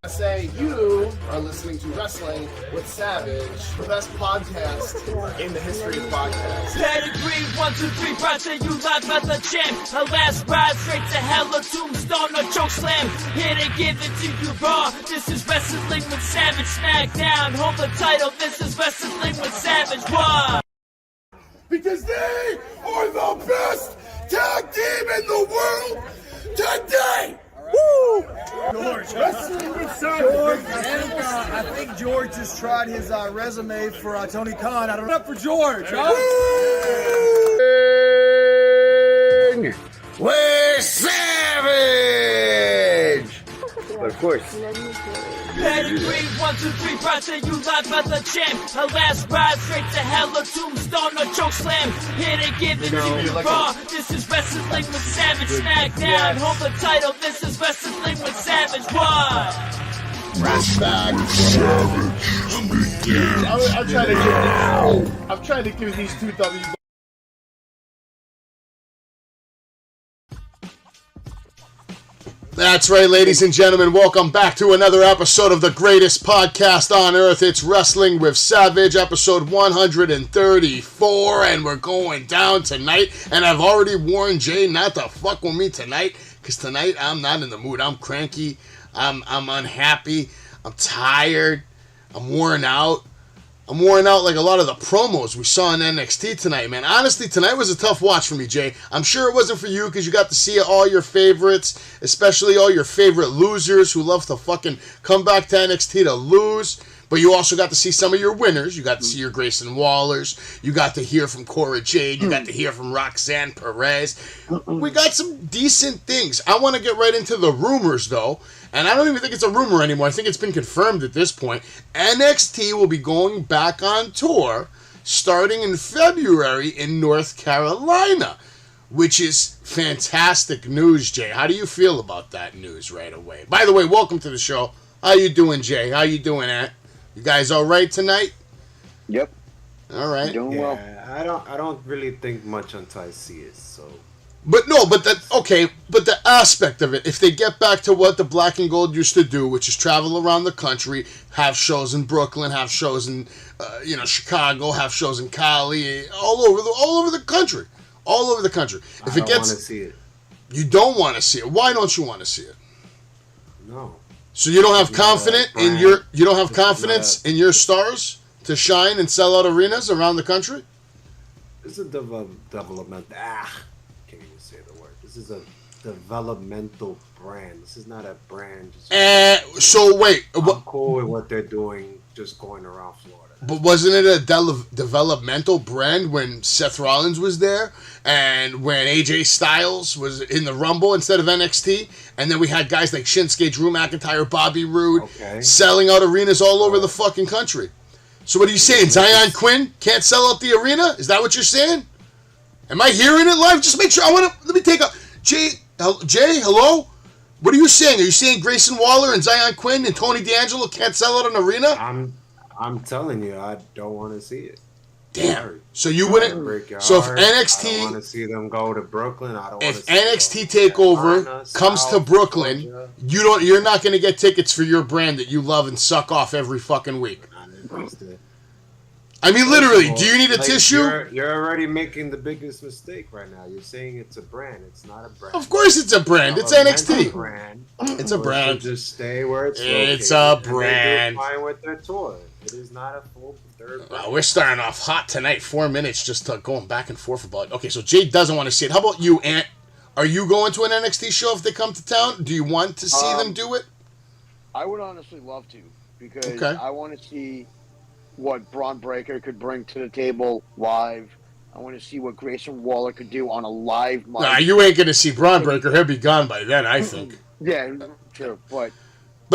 Say you are listening to Wrestling with Savage, the best podcast in the history of podcasts. Pedigree, 1, 2, 3, project, you live at the champ. A last ride straight to hell, a tombstone, a choke slam. Here to give it to you raw. This is Wrestling with Savage, smackdown. Hold the title, this is Wrestling with Savage. Why? Because they are the best tag team in the world today! Woo! George. Wrestling with Savage. I think George just tried his resume for Tony Khan. I don't know. Up for George. With Savage! But of course. Pedigree, 1, 2, 3, project, you live at the champ. A last ride straight to hell, a tombstone, a choke slam. Here to give it to you raw. This is Wrestling with Savage, smackdown. Hold the title, this is Wrestling with Savage. Why? I'm trying to give these two W's. That's right, ladies and gentlemen. Welcome back to another episode of the greatest podcast on earth. It's Wrestling with Savage, episode 134, and we're going down tonight. And I've already warned Jay not to fuck with me tonight, because tonight I'm not in the mood. I'm cranky. I'm unhappy. I'm tired. I'm worn out. I'm worn out like a lot of the promos we saw in NXT tonight, man. Honestly, tonight was a tough watch for me, Jay. I'm sure it wasn't for you because you got to see all your favorites, especially all your favorite losers who love to fucking come back to NXT to lose. But you also got to see some of your winners. You got to see your Grayson Wallers. You got to hear from Cora Jade. You got to hear from Roxanne Perez. We got some decent things. I want to get right into the rumors, though. And I don't even think it's a rumor anymore. I think it's been confirmed at this point. NXT will be going back on tour starting in February in North Carolina, which is fantastic news, Jay. How do you feel about that news right away? By the way, welcome to the show. How you doing, Jay? How you doing, Ant? You guys all right tonight? Yep. All right. Doing well. I don't really think much until I see it, so. But the aspect of it, if they get back to what the Black and Gold used to do, which is travel around the country, have shows in Brooklyn, have shows in Chicago, have shows in Cali, all over the country. If it gets, I don't want to see it. You don't want to see it. Why don't you want to see it? No. So you don't have confidence in your stars to shine and sell out arenas around the country? This is a development. Can't even say the word. This is a developmental brand. This is not a brand. So wait. I'm cool with what they're doing, just going around Florida. But wasn't it a developmental brand when Seth Rollins was there and when AJ Styles was in the Rumble instead of NXT? And then we had guys like Shinsuke, Drew McIntyre, Bobby Roode selling out arenas all over the fucking country. So what are you saying? Zion Quinn can't sell out the arena? Is that what you're saying? Am I hearing it live? Just make sure. Let me take a... Jay, hello? What are you saying? Are you saying Grayson Waller and Zion Quinn and Tony D'Angelo can't sell out an arena? I'm telling you, I don't want to see it. Damn. Sorry. So you wouldn't... So if NXT... I don't want to see them go to Brooklyn. I don't want to see NXT TakeOver comes to Brooklyn, you're not going to get tickets for your brand that you love and suck off every fucking week. I mean, literally, do you need a tissue? You're already making the biggest mistake right now. You're saying it's a brand. It's not a brand. Of course it's a brand. It's NXT. Brand. It's a brand. Just stay where it's located. It's a brand. And they do fine with their tour. It is not a full third brand. We're starting off hot tonight. 4 minutes just going back and forth about it. Okay, so Jay doesn't want to see it. How about you, Ant? Are you going to an NXT show if they come to town? Do you want to see them do it? I would honestly love to, because I want to see what Braun Breaker could bring to the table live. I want to see what Grayson Waller could do on a live mic. Nah, you ain't going to see Braun Breaker. He'll be gone by then, I think. Yeah, true. But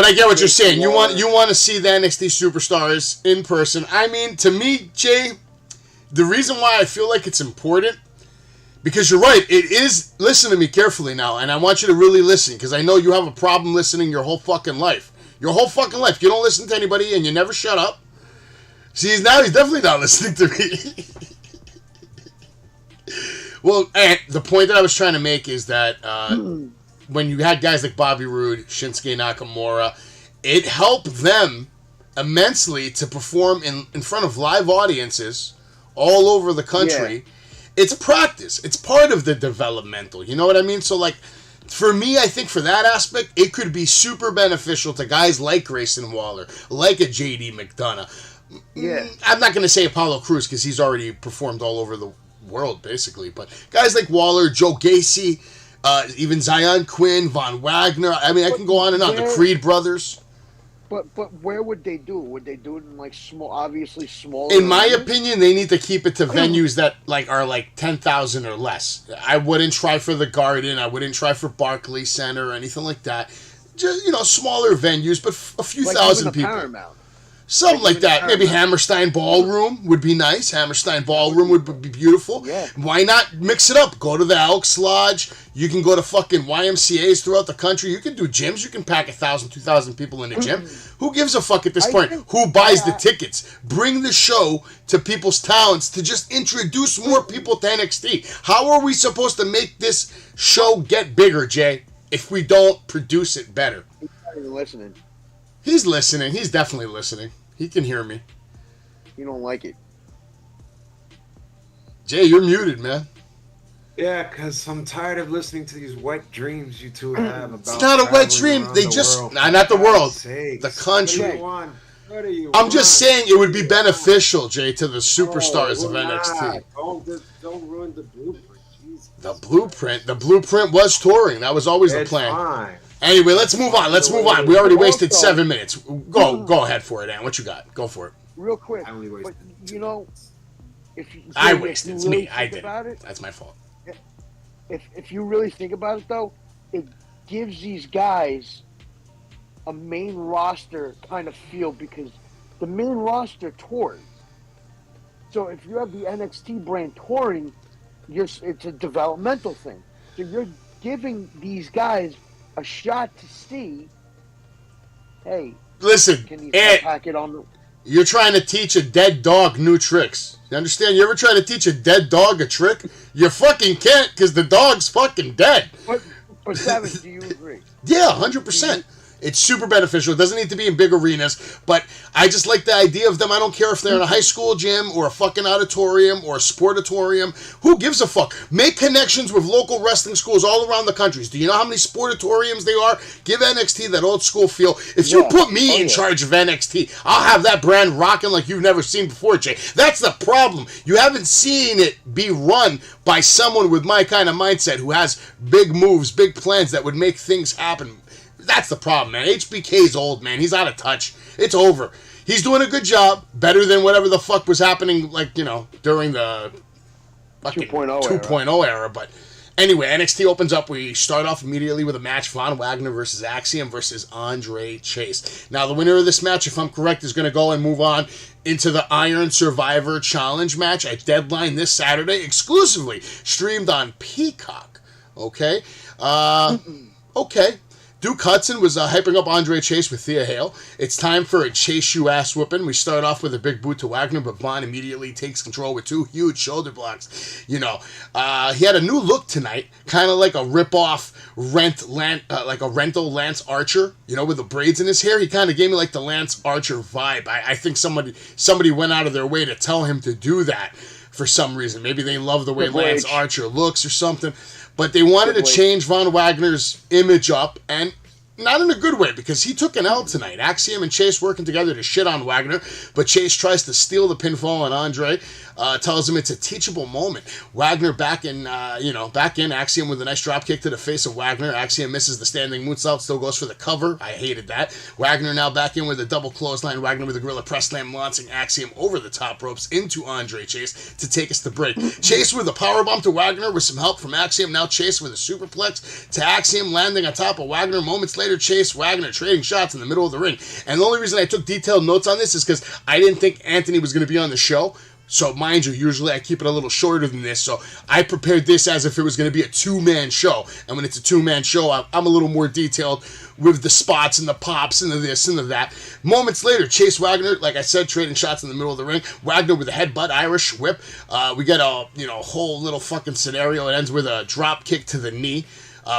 I get what you're saying. You want to see the NXT superstars in person. I mean, to me, Jay, the reason why I feel like it's important, because you're right, it is. Listen to me carefully now, and I want you to really listen, because I know you have a problem listening your whole fucking life. Your whole fucking life. You don't listen to anybody, and you never shut up. See, he's definitely not listening to me. Well, and the point that I was trying to make is that when you had guys like Bobby Roode, Shinsuke Nakamura, it helped them immensely to perform in front of live audiences all over the country. Yeah. It's practice. It's part of the developmental. You know what I mean? So, like, for me, I think for that aspect, it could be super beneficial to guys like Grayson Waller, like a J.D. McDonough. Yeah. I'm not going to say Apollo Crews because he's already performed all over the world, basically. But guys like Waller, Joe Gacy, even Zion Quinn, Von Wagner. I mean, I can go on and on. The Creed brothers. But where would they do it? Would they do it in like obviously smaller? In my opinion, they need to keep it to venues that are 10,000 or less. I wouldn't try for the Garden. I wouldn't try for Barclays Center or anything like that. Just smaller venues, but a few thousand people. Paramount. Something like that. Maybe Hammerstein Ballroom would be nice. Hammerstein Ballroom would be beautiful. Yeah. Why not mix it up? Go to the Elks Lodge. You can go to fucking YMCAs throughout the country. You can do gyms. You can pack 1,000, 2,000 people in a gym. Who gives a fuck at this point? Who buys the tickets? Bring the show to people's towns to just introduce more people to NXT. How are we supposed to make this show get bigger, Jay, if we don't produce it better? He's not even listening. He's listening. He's definitely listening. He can hear me. You don't like it. Jay, you're muted, man. Yeah, because I'm tired of listening to these wet dreams you two have about. It's not a wet dream. They just... Nah, not the world. The country. What do you I'm just saying it would be beneficial, Jay, to the superstars of NXT. Don't ruin the blueprint. Jesus. The blueprint was touring. That was always the plan. Fine. Anyway, let's move on. We already wasted 7 minutes. Go ahead for it, Ann. What you got? Go for it. Real quick. I only wasted. But, I wasted. It's me. I did. That's my fault. If you really think about it, though, it gives these guys a main roster kind of feel because the main roster tours. So if you have the NXT brand touring, it's a developmental thing. So you're giving these guys a shot to see, hey, listen, can you pack it on the... You're trying to teach a dead dog new tricks. You understand? You ever try to teach a dead dog a trick? You fucking can't because the dog's fucking dead. But Savage, do you agree? Yeah, 100%. It's super beneficial. It doesn't need to be in big arenas, but I just like the idea of them. I don't care if they're in a high school gym or a fucking auditorium or a sportatorium. Who gives a fuck? Make connections with local wrestling schools all around the countries. Do you know how many sportatoriums they are? Give NXT that old school feel. If you put me in charge of NXT, I'll have that brand rocking like you've never seen before, Jay. That's the problem. You haven't seen it be run by someone with my kind of mindset who has big moves, big plans that would make things happen. That's the problem, man. HBK's old, man. He's out of touch. It's over. He's doing a good job. Better than whatever the fuck was happening, during the fucking 2.0 era. But anyway, NXT opens up. We start off immediately with a match. Von Wagner versus Axiom versus Andre Chase. Now, the winner of this match, if I'm correct, is going to go and move on into the Iron Survivor Challenge match at Deadline this Saturday, exclusively streamed on Peacock. Okay? Okay. Duke Hudson was hyping up Andre Chase with Thea Hale. It's time for a Chase you ass whooping. We start off with a big boot to Wagner, but Vaughn immediately takes control with 2 huge shoulder blocks. He had a new look tonight, kind of like a rip-off like a rental Lance Archer, with the braids in his hair. He kind of gave me like the Lance Archer vibe. I think somebody went out of their way to tell him to do that for some reason. Maybe they love the way Lance Archer looks or something. But they wanted to change Von Wagner's image up, and not in a good way, because he took an L tonight. Axiom and Chase working together to shit on Wagner, but Chase tries to steal the pinfall on Andre, tells him it's a teachable moment. Wagner back in, Axiom with a nice drop kick to the face of Wagner. Axiom misses the standing moonsault, still goes for the cover. I hated that. Wagner now back in with a double clothesline. Wagner with a gorilla press slam, launching Axiom over the top ropes into Andre Chase to take us to break. Chase with a powerbomb to Wagner with some help from Axiom. Now Chase with a superplex to Axiom, landing on top of Wagner. Moments later, Chase, Wagner trading shots in the middle of the ring. And the only reason I took detailed notes on this is because I didn't think Anthony was going to be on the show. So, mind you, usually I keep it a little shorter than this. So, I prepared this as if it was going to be a 2-man show. And when it's a 2-man show, I'm a little more detailed with the spots and the pops and the this and the that. Moments later, Chase Wagner, like I said, trading shots in the middle of the ring. Wagner with a headbutt, Irish whip. We get a whole little fucking scenario. It ends with a drop kick to the knee.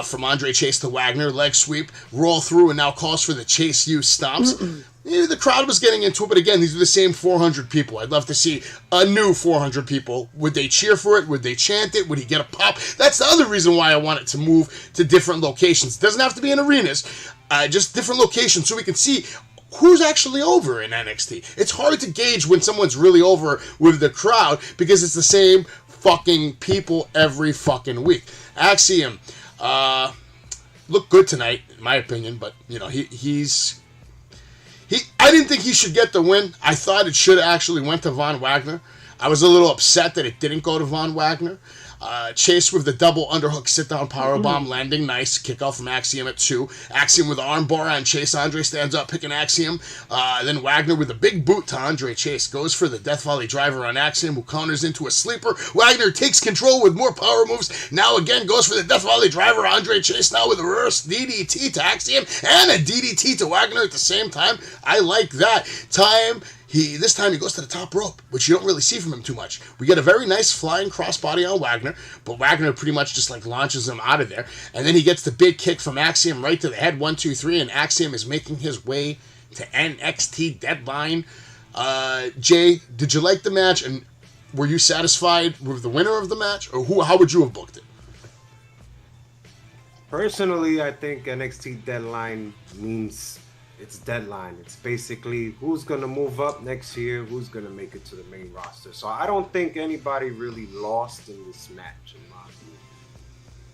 from Andre Chase to Wagner, leg sweep, roll through, and now calls for the Chase U stomps. The crowd was getting into it, but again, these are the same 400 people. I'd love to see a new 400 people. Would they cheer for it? Would they chant it? Would he get a pop? That's the other reason why I want it to move to different locations. It doesn't have to be in arenas, just different locations so we can see who's actually over in NXT. It's hard to gauge when someone's really over with the crowd because it's the same fucking people every fucking week. Axiom looked good tonight, in my opinion, but, I didn't think he should get the win. I thought it should have actually went to Von Wagner. I was a little upset that it didn't go to Von Wagner. Chase with the double underhook sit-down powerbomb landing. Nice kickoff from Axiom at 2. Axiom with the armbar on Chase. Andre stands up, picking Axiom. Then Wagner with a big boot to Andre Chase. Goes for the Death Valley driver on Axiom, who counters into a sleeper. Wagner takes control with more power moves. Now again goes for the Death Valley driver. Andre Chase now with a reverse DDT to Axiom and a DDT to Wagner at the same time. I like that. This time he goes to the top rope, which you don't really see from him too much. We get a very nice flying crossbody on Wagner, but Wagner pretty much just launches him out of there. And then he gets the big kick from Axiom right to the head, 1, 2, 3, and Axiom is making his way to NXT Deadline. Jay, did you like the match, and were you satisfied with the winner of the match, or how would you have booked it? Personally, I think NXT Deadline means it's deadline. It's basically who's going to move up next year, who's going to make it to the main roster. So I don't think anybody really lost in this match, in my view.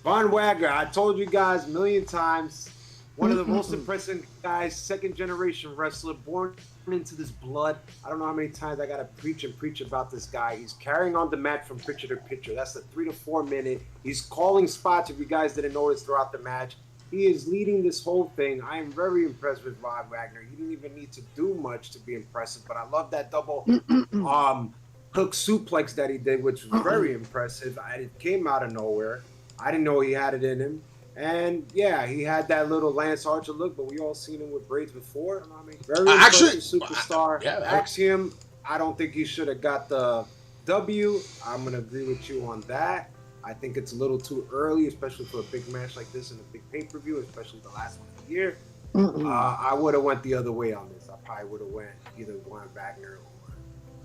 Von Wagner, I told you guys a million times, one of the most impressive guys, second-generation wrestler, born into this blood. I don't know how many times I got to preach about this guy. He's carrying on the mat from picture to picture. That's a 3 to 4 minute. He's calling spots, if you guys didn't notice, throughout the match. He is leading this whole thing. I am very impressed with Von Wagner. He didn't even need to do much to be impressive, but I love that double hook suplex that he did, which was very impressive. It came out of nowhere. I didn't know he had it in him. And yeah, he had that little Lance Archer look, but we all seen him with braids before. Very impressive superstar. Axiom, I don't think he should have got the W. I'm going to agree with you on that. I think it's a little too early, especially for a big match like this and a big pay-per-view, especially the last one of the year. I would have went the other way on this. I probably would have went either Von Wagner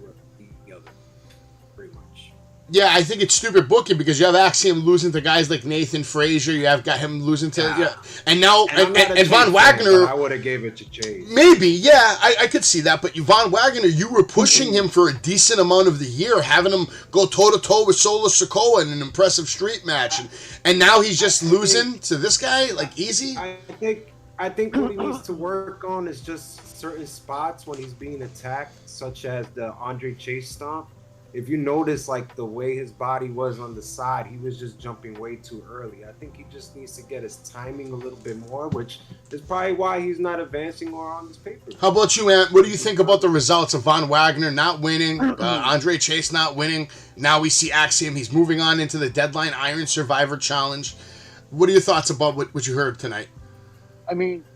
or the other, pretty much. Yeah, I think it's stupid booking because you have Axiom losing to guys like Nathan Frazier. You have got him losing to and now and Von Wagner. I would have gave it to Chase. Maybe, yeah, I could see that. But Von Wagner, you were pushing him for a decent amount of the year, having him go toe to toe with Solo Sikoa in an impressive street match, and now he's just losing to this guy easy. I think what he needs to work on is just certain spots when he's being attacked, such as the Andre Chase stomp. If you notice, the way his body was on the side, he was just jumping way too early. I think he just needs to get his timing a little bit more, which is probably why he's not advancing or on this paper. How about you, Ant? What do you think about the results of Von Wagner not winning, Andre Chase not winning? Now we see Axiom. He's moving on into the Deadline Iron Survivor Challenge. What are your thoughts about what you heard tonight? I mean,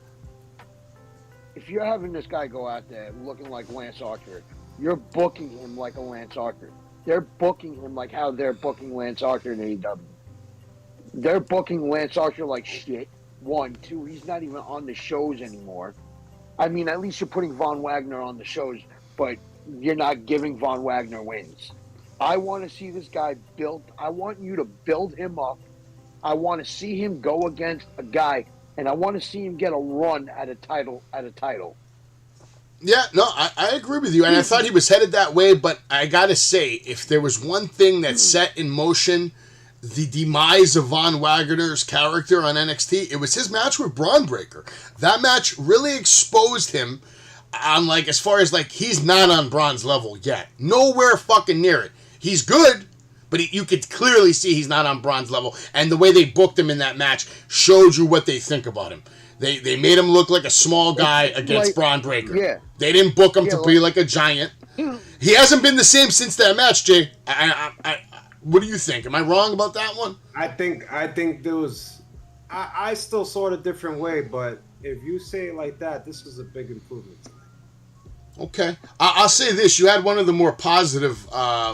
if you're having this guy go out there looking like Lance Archer, you're booking him like a Lance Archer. They're booking him like how they're booking Lance Archer in AEW. They're booking Lance Archer like shit. 1, 2, he's not even on the shows anymore. I mean, at least you're putting Von Wagner on the shows, but you're not giving Von Wagner wins. I want to see this guy built. I want you to build him up. I want to see him go against a guy, and I want to see him get a run at a title. Yeah, no, I agree with you, and I thought he was headed that way, but I gotta say, if there was one thing that set in motion the demise of Von Wagner's character on NXT, it was his match with Braun Breaker. That match really exposed him on, as far as, he's not on Braun's level yet. Nowhere fucking near it. He's good, but you could clearly see he's not on Braun's level, and the way they booked him in that match showed you what they think about him. They made him look like a small guy against Braun Breaker. Yeah. They didn't book him to be like a giant. He hasn't been the same since that match, Jay. What do you think? Am I wrong about that one? I think there was... I still saw it a different way, but if you say it like that, this was a big improvement tonight. Okay. I'll say this. You had one of the more positive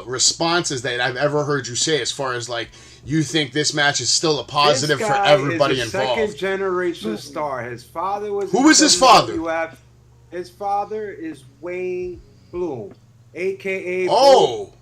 responses that I've ever heard you say as far as, like, you think this match is still a positive for everybody involved. Second generation star. His father was. Who was his father? His father is Wayne Bloom, aka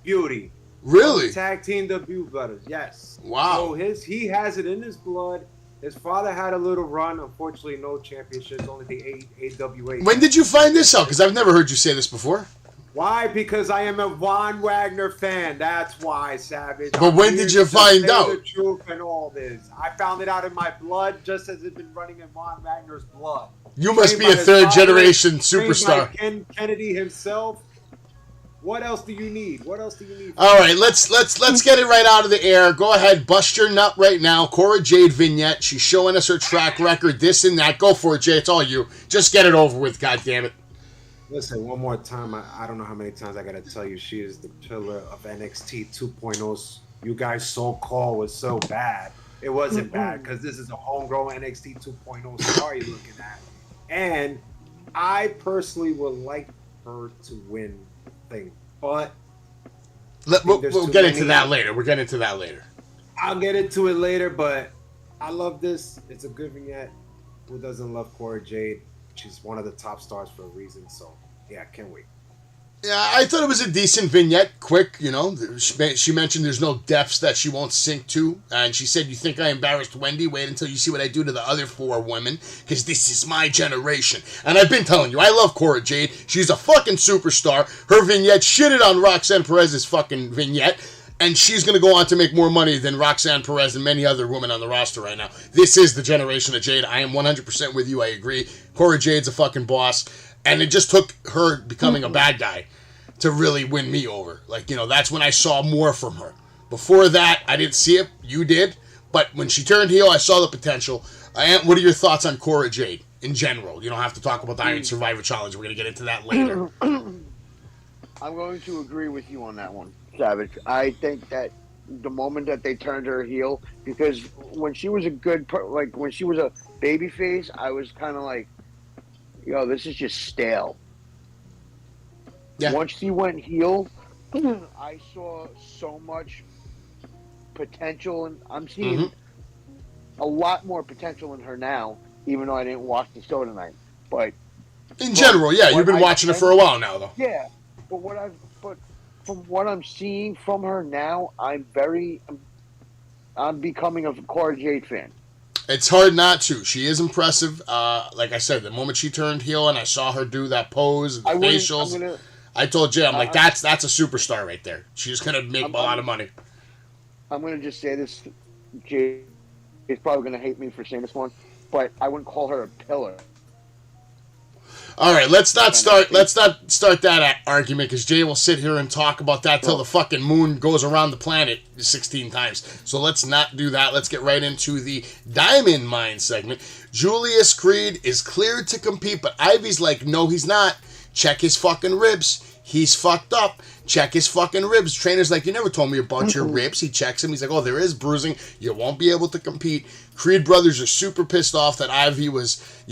Beauty. Really? Tag team debut brothers. Yes. Wow. So he has it in his blood. His father had a little run. Unfortunately, no championships. Only the AWA. When did you find this out? Because I've never heard you say this before. Why? Because I am a Von Wagner fan. That's why, Savage. But when did you find out? The truth and all this. I found it out in my blood, just as it's been running in Von Wagner's blood. You must be a third generation superstar. Ken Kennedy himself. What else do you need? All right, let's get it right out of the air. Go ahead, bust your nut right now. Cora Jade vignette. She's showing us her track record, this and that. Go for it, Jay. It's all you. Just get it over with, goddammit. Listen, one more time. I don't know how many times I gotta tell you, she is the pillar of NXT 2.0. You guys so-called was so bad. It wasn't bad because this is a homegrown NXT 2.0 star you're looking at. And I personally would like her to win the thing. But we'll get into that later. We're getting into that later. I'll get into it later, but I love this. It's a good vignette. Who doesn't love Cora Jade? She's one of the top stars for a reason, so yeah, can't wait. Yeah, I thought it was a decent vignette, quick, you know. She mentioned there's no depths that she won't sink to, and she said, you think I embarrassed Wendy? Wait until you see what I do to the other 4 women, because this is my generation. And I've been telling you, I love Cora Jade. She's a fucking superstar. Her vignette shitted on Roxanne Perez's fucking vignette, and she's going to go on to make more money than Roxanne Perez and many other women on the roster right now. This is the generation of Jade. I am 100% with you. I agree. Cora Jade's a fucking boss. And it just took her becoming a bad guy to really win me over. Like, you know, that's when I saw more from her. Before that, I didn't see it. You did. But when she turned heel, I saw the potential. What are your thoughts on Cora Jade in general? You don't have to talk about the Iron Survivor Challenge. We're going to get into that later. I'm going to agree with you on that one, Savage. I think that the moment that they turned her heel, because when she was when she was a babyface, I was kind of like, yo, this is just stale. Yeah. Once she went heel, I saw so much potential, and I'm seeing a lot more potential in her now, even though I didn't watch the show tonight. But in general, yeah, you've been watching it for a while now, though. Yeah, but from what I'm seeing from her now, I'm becoming a Cora Jade fan. It's hard not to. She is impressive. Like I said, the moment she turned heel and I saw her do that pose and the facials, I told Jay, I'm like, that's a superstar right there. She's going to make a lot of money. I'm going to just say this. Jay is probably going to hate me for saying this one, but I wouldn't call her a pillar. All right, let's not start that argument, because Jay will sit here and talk about that till the fucking moon goes around the planet 16 times. So let's not do that. Let's get right into the Diamond Mine segment. Julius Creed is cleared to compete, but Ivy's like, no, he's not. Check his fucking ribs. He's fucked up. Check his fucking ribs. Trainer's like, you never told me about your ribs. He checks him. He's like, oh, there is bruising. You won't be able to compete. Creed brothers are super pissed off that Ivy was,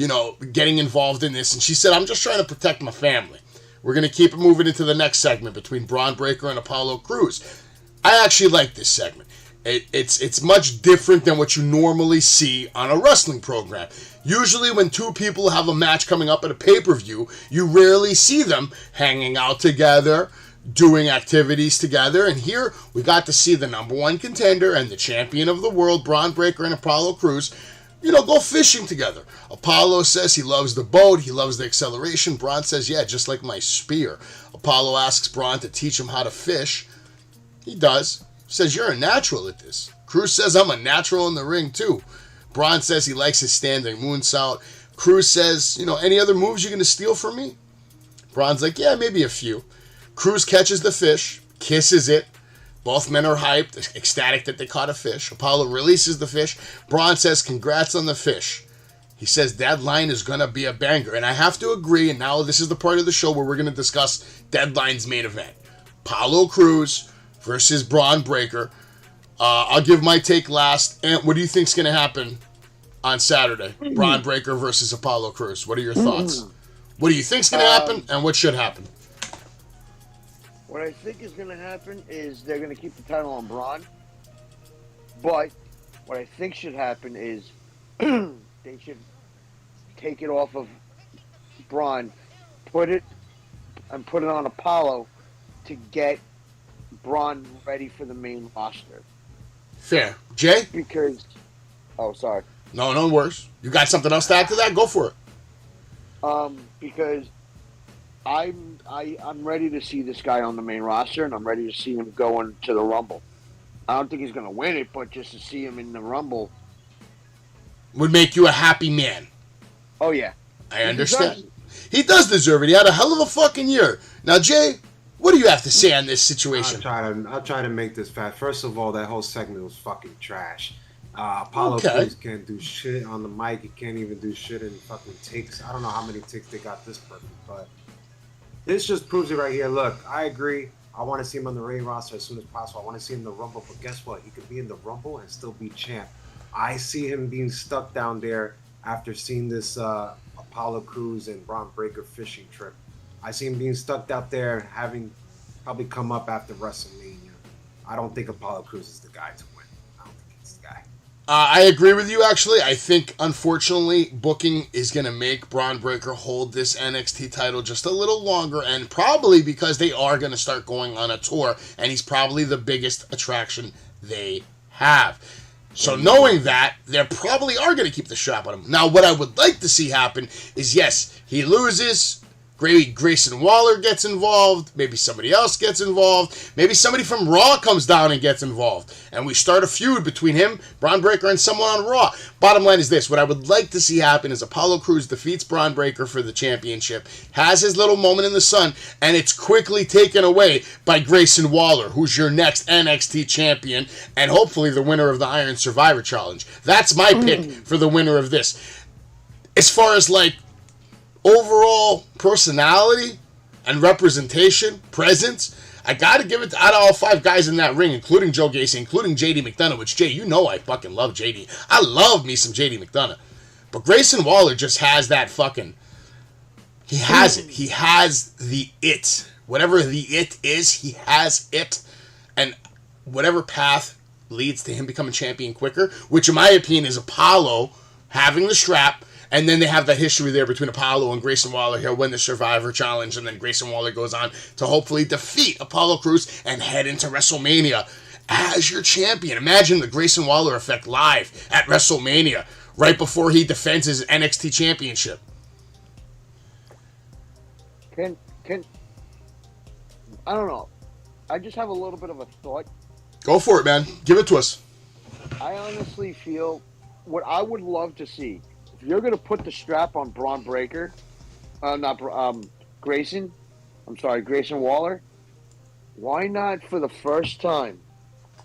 getting involved in this. And she said, I'm just trying to protect my family. We're going to keep it moving into the next segment between Braun Breaker and Apollo Crews. I actually like this segment. It's much different than what you normally see on a wrestling program. Usually when two people have a match coming up at a pay-per-view, you rarely see them hanging out together, doing activities together. And here we got to see the number one contender and the champion of the world, Braun Breaker and Apollo Crews, go fishing together. Apollo says he loves the boat, he loves the acceleration. Braun says, yeah, just like my spear. Apollo asks Braun to teach him how to fish. He does. Says, you're a natural at this. Crews says, I'm a natural in the ring too. Braun says he likes his standing moonsault. Crews says, any other moves you're going to steal from me? Braun's like, yeah, maybe a few. Crews catches the fish, kisses it. Both men are hyped, ecstatic that they caught a fish. Apollo releases the fish. Braun says, congrats on the fish. He says that line is going to be a banger. And I have to agree, and now this is the part of the show where we're going to discuss Deadline's main event. Apollo Crews versus Braun Breaker. I'll give my take last. And what do you think's going to happen on Saturday? Braun Breaker versus Apollo Crews. What are your thoughts? What do you think's going to happen, and what should happen? What I think is going to happen is they're going to keep the title on Braun. But what I think should happen is they should take it off of Braun, put it on Apollo to get Braun ready for the main roster. Fair. Jay? Because, sorry. No worries. You got something else to add to that? Go for it. Because I'm ready to see this guy on the main roster, and I'm ready to see him going to the Rumble. I don't think he's going to win it, but just to see him in the Rumble would make you a happy man. Oh, yeah. I understand. He does deserve it. He had a hell of a fucking year. Now, Jay, what do you have to say on this situation? I'll try to make this fast. First of all, that whole segment was fucking trash. Apollo Crews can't do shit on the mic. He can't even do shit in fucking takes. I don't know how many takes they got this perfect, but this just proves it right here. Look, I agree. I want to see him on the main roster as soon as possible. I want to see him in the Rumble, but guess what? He could be in the Rumble and still be champ. I see him being stuck down there after seeing this Apollo Crews and Braun Breaker fishing trip. I see him being stuck out there, having probably come up after WrestleMania. I don't think Apollo Crews is the guy to win. I don't think he's the guy. I agree with you, actually. I think, unfortunately, booking is going to make Braun Breaker hold this NXT title just a little longer, and probably because they are going to start going on a tour, and he's probably the biggest attraction they have. So knowing that, they probably are going to keep the strap on him. Now, what I would like to see happen is, yes, he loses. Grayson Waller gets involved. Maybe somebody else gets involved. Maybe somebody from Raw comes down and gets involved. And we start a feud between him, Braun Breaker, and someone on Raw. Bottom line is this. What I would like to see happen is Apollo Crews defeats Braun Breaker for the championship, has his little moment in the sun, and it's quickly taken away by Grayson Waller, who's your next NXT champion, and hopefully the winner of the Iron Survivor Challenge. That's my pick for the winner of this. As far as, overall personality and representation, presence, I got to give it to out of all five guys in that ring, including Joe Gacy, including JD McDonough, which, Jay, you know I fucking love JD. I love me some JD McDonough. But Grayson Waller just has that fucking... He has it. He has the it. Whatever the it is, he has it. And whatever path leads to him becoming champion quicker, which in my opinion is Apollo having the strap. And then they have that history there between Apollo and Grayson Waller. He'll win the Survivor Challenge, and then Grayson Waller goes on to hopefully defeat Apollo Crews and head into WrestleMania as your champion. Imagine the Grayson Waller effect live at WrestleMania right before he defends his NXT championship. I don't know. I just have a little bit of a thought. Go for it, man. Give it to us. I honestly feel what I would love to see. You're going to put the strap on Braun Breaker, Grayson Waller. Why not, for the first time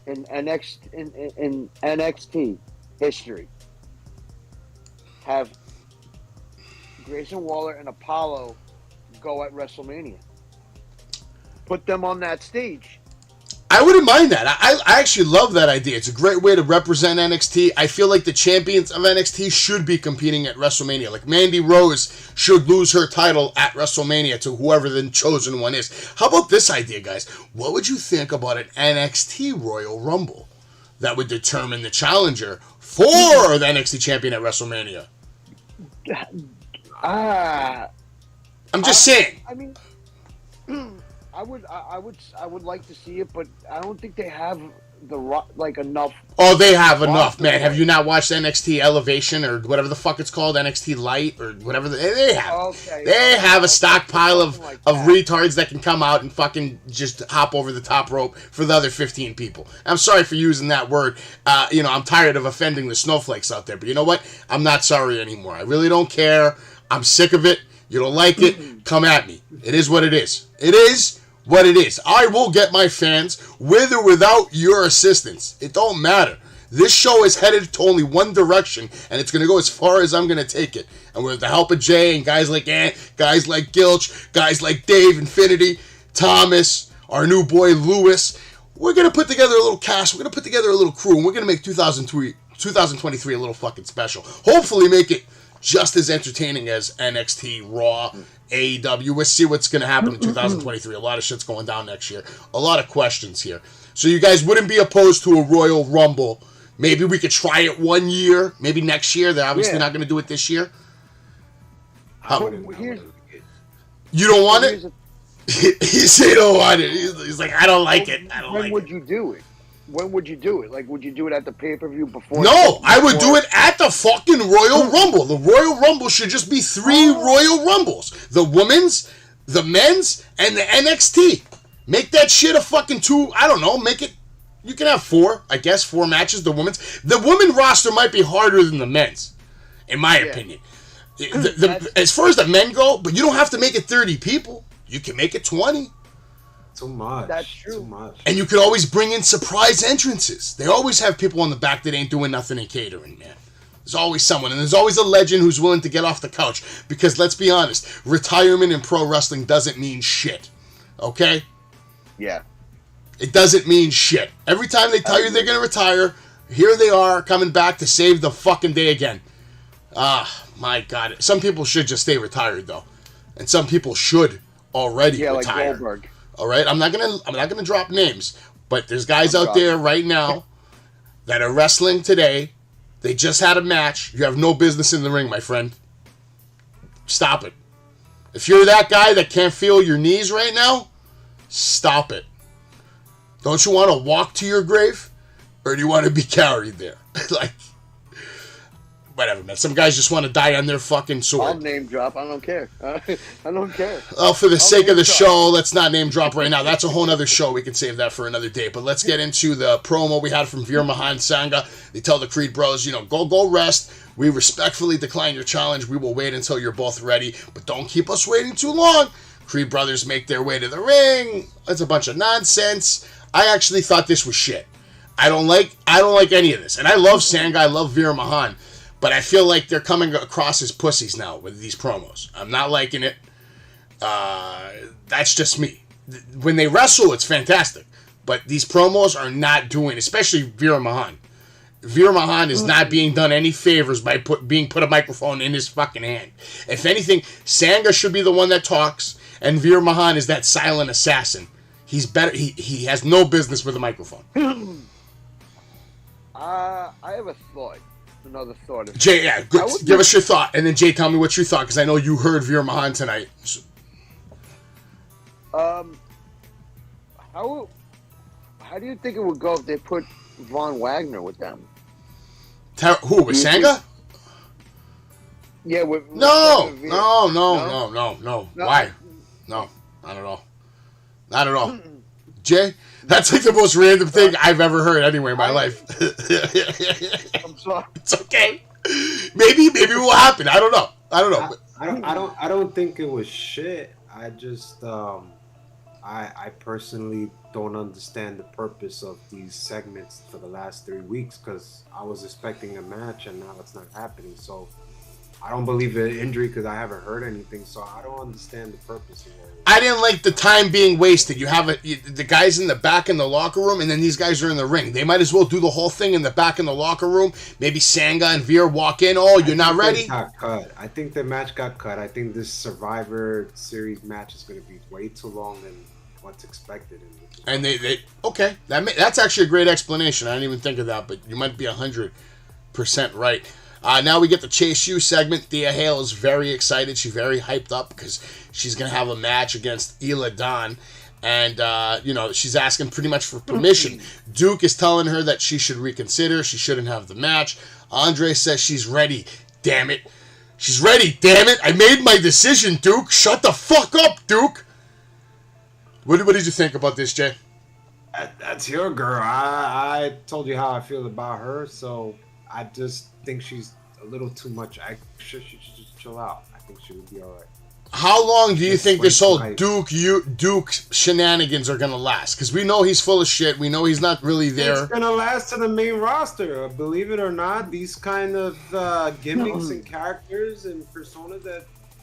in NXT history, have Grayson Waller and Apollo go at WrestleMania? Put them on that stage. I wouldn't mind that. I actually love that idea. It's a great way to represent NXT. I feel like the champions of NXT should be competing at WrestleMania. Like Mandy Rose should lose her title at WrestleMania to whoever the chosen one is. How about this idea, guys? What would you think about an NXT Royal Rumble that would determine the challenger for the NXT champion at WrestleMania? I'm just saying. I mean... I would like to see it, but I don't think they have enough. Oh, they have enough, man. Have you not watched NXT Elevation or whatever the fuck it's called, NXT Light or whatever they have? Okay. They have a stockpile of retards that can come out and fucking just hop over the top rope for the other 15 people. I'm sorry for using that word. I'm tired of offending the snowflakes out there, but you know what? I'm not sorry anymore. I really don't care. I'm sick of it. You don't like it? Come at me. It is what it is. It is what it is. I will get my fans with or without your assistance. It don't matter. This show is headed to only one direction, and it's going to go as far as I'm going to take it. And with the help of Jay and guys like Ant, guys like Gilch, guys like Dave Infinity, Thomas, our new boy Lewis, we're going to put together a little cast. We're going to put together a little crew, and we're going to make 2023 a little fucking special. Hopefully make it just as entertaining as NXT, Raw, AEW. We'll see what's going to happen in 2023. A lot of shit's going down next year. A lot of questions here. So you guys wouldn't be opposed to a Royal Rumble. Maybe we could try it 1 year. Maybe next year. They're obviously not going to do it this year. You don't want it? He said he don't want it. He's like, I don't like it. When would you do it? When would you do it? Like, would you do it at the pay-per-view before? No, I would do it at the fucking Royal Rumble. The Royal Rumble should just be 3 Royal Rumbles. The women's, the men's, and the NXT. Make that shit a fucking 2, I don't know, make it, you can have 4, I guess, 4 matches, the women's. The women roster might be harder than the men's, in my opinion. As far as the men go, but you don't have to make it 30 people. You can make it 20. Too much. That's true. Too much. And you could always bring in surprise entrances. They always have people on the back that ain't doing nothing in catering, man. There's always someone, and there's always a legend who's willing to get off the couch. Because let's be honest, retirement in pro wrestling doesn't mean shit. Okay? Yeah. It doesn't mean shit. Every time they tell you they're going to retire, here they are coming back to save the fucking day again. Ah, my God. Some people should just stay retired, though. And some people should already retire. Like Goldberg. All right, I'm not gonna drop names, but there's guys out there right now that are wrestling today. They just had a match. You have no business in the ring, my friend. Stop it. If you're that guy that can't feel your knees right now, stop it. Don't you want to walk to your grave, or do you want to be carried there? Like, whatever, man. Some guys just want to die on their fucking sword. I'll name drop. I don't care. I don't care. Oh, for the sake of the show, let's not name drop right now. That's a whole other show. We can save that for another day. But let's get into the promo we had from Veer Mahan Sangha. They tell the Creed bros, go rest. We respectfully decline your challenge. We will wait until you're both ready. But don't keep us waiting too long. Creed brothers make their way to the ring. That's a bunch of nonsense. I actually thought this was shit. I don't like any of this. And I love Sangha. I love Veer Mahan. But I feel like they're coming across as pussies now with these promos. I'm not liking it. That's just me. When they wrestle, it's fantastic. But these promos are not doing, especially Veer Mahan. Veer Mahan is not being done any favors by being put a microphone in his fucking hand. If anything, Sangha should be the one that talks, and Veer Mahan is that silent assassin. He's better. He has no business with a microphone. I have a thought. Another thought. Jay, yeah, give us your thought, and then Jay, tell me what you thought, because I know you heard Veer Mahan tonight. So. How do you think it would go if they put Von Wagner with them? Who, with Sangha? Yeah, No. Why? No, not at all. Not at all. Jay? That's like the most random thing I've ever heard anyway in my life. I'm sorry. It's okay. Maybe it will happen. I don't know. I don't think it was shit. I just I personally don't understand the purpose of these segments for the last 3 weeks, because I was expecting a match and now it's not happening. So I don't believe in injury because I haven't heard anything. So I don't understand the purpose of it. I didn't like the time being wasted. You have the guys in the back in the locker room, and then these guys are in the ring. They might as well do the whole thing in the back in the locker room. Maybe Sangha and Veer walk in. Oh, you're not ready? Got cut. I think the match got cut. I think this Survivor Series match is going to be way too long than what's expected. And they okay. That's actually a great explanation. I didn't even think of that, but you might be 100% right. Now we get the Chase U segment. Thea Hale is very excited. She's very hyped up because she's going to have a match against Ela Dawn. And, she's asking pretty much for permission. Duke is telling her that she should reconsider. She shouldn't have the match. Andre says she's ready. Damn it. She's ready. Damn it. I made my decision, Duke. Shut the fuck up, Duke. What did you think about this, Jay? That's your girl. I told you how I feel about her, so I just think she's a little too much extra. She should just chill out. I think she would be all right. How long do you think this whole Duke shenanigans are going to last? Because we know he's full of shit. We know he's not really there. It's going to last to the main roster. Believe it or not, these kind of gimmicks and characters and personas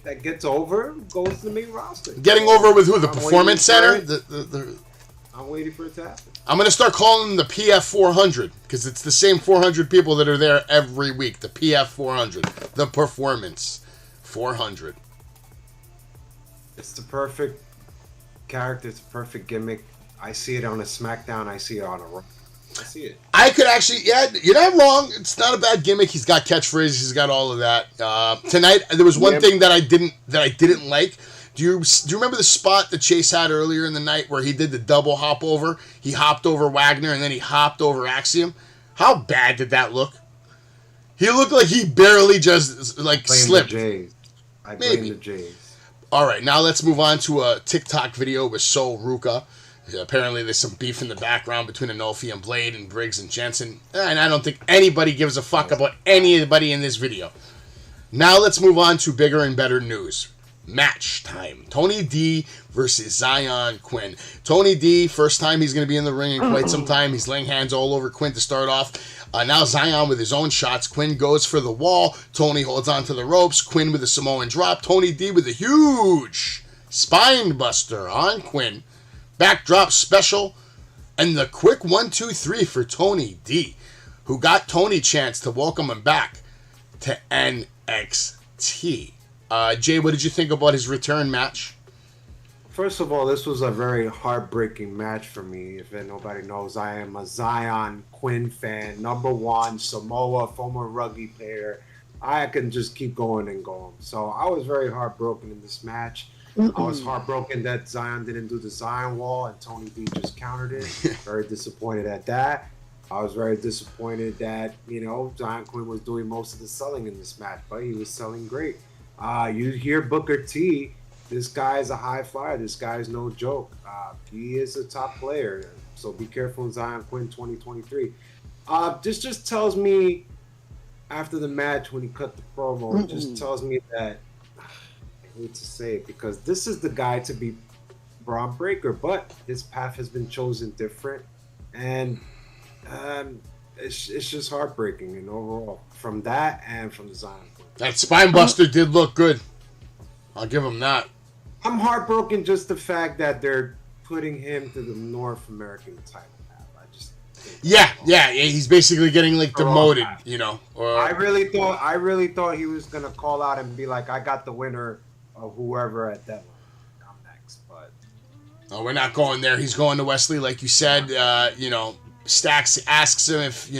that gets over goes to the main roster. Getting over with who? The Performance Center? I'm waiting for it to happen. I'm going to start calling them the PF 400 because it's the same 400 people that are there every week. The PF 400. the performance. 400. It's the perfect character. It's a perfect gimmick. I see it on a SmackDown. I see it on a Raw. I see it. I could actually, yeah, you're not wrong. It's not a bad gimmick. He's got catchphrases. He's got all of that. Tonight, there was one thing that I didn't like. Do you remember the spot that Chase had earlier in the night where he did the double hop over? He hopped over Wagner and then he hopped over Axiom. How bad did that look? He looked like he barely just slipped. I blame the Jays. All right, now let's move on to a TikTok video with Sol Ruka. Apparently, there's some beef in the background between Anolfi and Blade and Briggs and Jensen. And I don't think anybody gives a fuck about anybody in this video. Now let's move on to bigger and better news. Match time. Tony D versus Zion Quinn. Tony D, first time he's going to be in the ring in quite some time. He's laying hands all over Quinn to start off. Now Zion with his own shots. Quinn goes for the wall. Tony holds on to the ropes. Quinn with a Samoan drop. Tony D with a huge spine buster on Quinn. Backdrop special. And the quick 1, 2, 3 for Tony D, who got Tony chance to welcome him back to NXT. Jay, what did you think about his return match? First of all, this was a very heartbreaking match for me. If nobody knows, I am a Zion Quinn fan. #1, Samoa, former rugby player. I can just keep going and going. So I was very heartbroken in this match. I was heartbroken that Zion didn't do the Zion wall and Tony D just countered it. Very disappointed at that. I was very disappointed that, Zion Quinn was doing most of the selling in this match, but he was selling great. You hear Booker T, this guy is a high flyer. This guy is no joke. He is a top player. So be careful in Zion Quinn 2023. This just tells me, after the match when he cut the promo, it just tells me that, I hate to say it, because this is the guy to be Braun Breaker, but his path has been chosen different. And it's just heartbreaking and overall from that and from the Zion Quinn. That spinebuster did look good. I'll give him that. I'm heartbroken just the fact that they're putting him to the North American title path. I just yeah, he's basically getting demoted, I really thought he was gonna call out and be like, I got the winner of whoever at that one. I'm next, but we're not going there. He's going to Wesley, like you said. Stax asks him if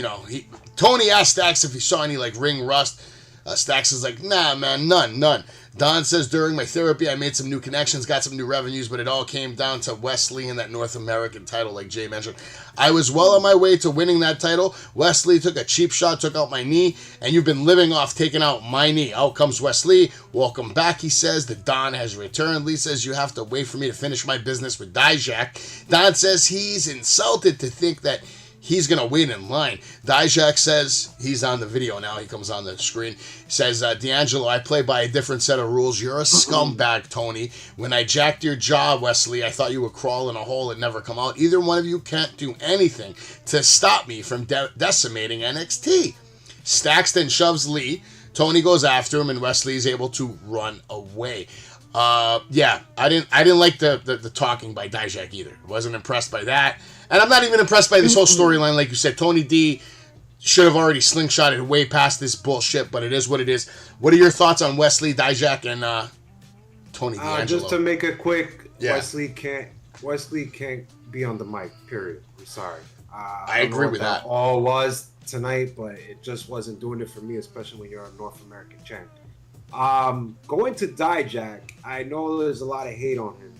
Tony asked Stax if he saw any ring rust. Stax is like, nah, man, none. Don says, during my therapy, I made some new connections, got some new revenues, but it all came down to Wesley and that North American title, like Jay mentioned. I was well on my way to winning that title. Wesley took a cheap shot, took out my knee, and you've been living off taking out my knee. Out comes Wesley. Welcome back, he says. The Don has returned. Lee says, you have to wait for me to finish my business with Dijak. Don says he's insulted to think that he's going to wait in line. Dijak says, he's on the video now, he comes on the screen, says, D'Angelo, I play by a different set of rules. You're a scumbag, Tony. When I jacked your jaw, Wesley, I thought you would crawl in a hole and never come out. Either one of you can't do anything to stop me from decimating NXT. Stax then shoves Lee. Tony goes after him, and Wesley is able to run away. I didn't like the talking by Dijak either. Wasn't impressed by that. And I'm not even impressed by this whole storyline. Like you said, Tony D should have already slingshotted way past this bullshit, but it is what it is. What are your thoughts on Wesley, Dijak, and Tony D'Angelo? Just to make it quick, yeah. Wesley can't be on the mic, period. I'm sorry. I agree with that. All was tonight, but it just wasn't doing it for me, especially when you're a North American champ. Going to Dijak, I know there's a lot of hate on him,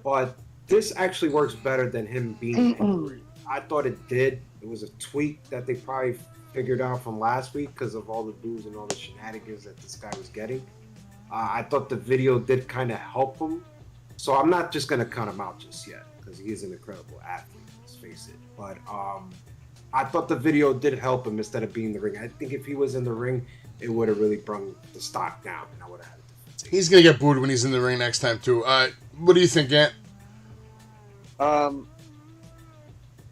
but this actually works better than him being angry. I thought it did. It was a tweak that they probably figured out from last week because of all the boos and all the shenanigans that this guy was getting. I thought the video did kind of help him. So I'm not just going to count him out just yet because he is an incredible athlete, let's face it. But I thought the video did help him instead of being in the ring. I think if he was in the ring, it would have really brought the stock down, and I would have had it. He's going to get booed when he's in the ring next time, too. What do you think, Ant?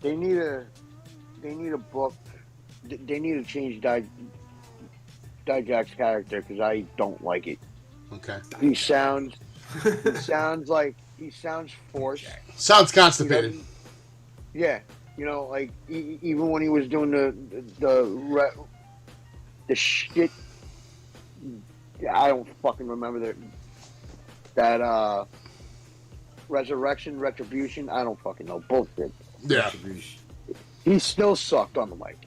They need a book. They need to change Dijak's character because I don't like it. Okay. He sounds forced. Sounds constipated. Even when he was doing the shit I don't fucking remember that retribution. I don't fucking know. Bullshit. Yeah. He still sucked on the mic.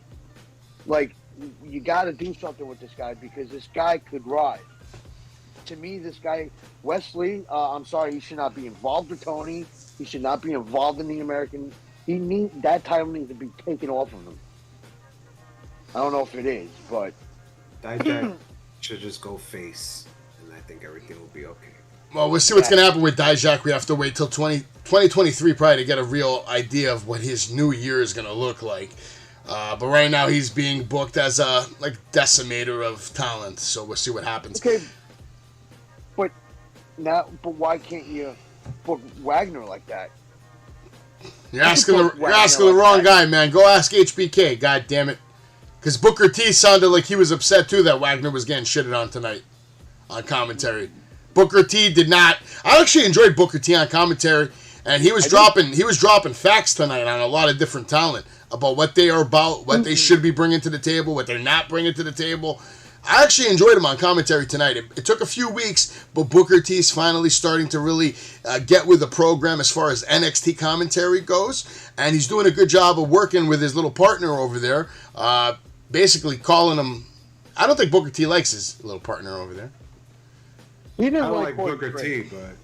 Like, you got to do something with this guy because this guy could rise. To me, this guy, Wesley, I'm sorry, he should not be involved with Tony. He should not be involved in the American. That title needs to be taken off of him. I don't know if it is, but Dijak should just go face, and I think everything will be okay. Well, we'll see what's going to happen with Dijak. We have to wait till 2023 probably to get a real idea of what his new year is going to look like. But right now he's being booked as a decimator of talent, so we'll see what happens. Okay, but why can't you book Wagner like that? You're asking the wrong guy, man. Go ask HBK, god damn it. Because Booker T sounded like he was upset too that Wagner was getting shitted on tonight on commentary. Booker T did not. I actually enjoyed Booker T on commentary, and he was dropping facts tonight on a lot of different talent about what they are about, what they should be bringing to the table, what they're not bringing to the table. I actually enjoyed him on commentary tonight. It took a few weeks, but Booker T's finally starting to really get with the program as far as NXT commentary goes, and he's doing a good job of working with his little partner over there, basically calling him. I don't think Booker T likes his little partner over there. He didn't I don't like Booker T, but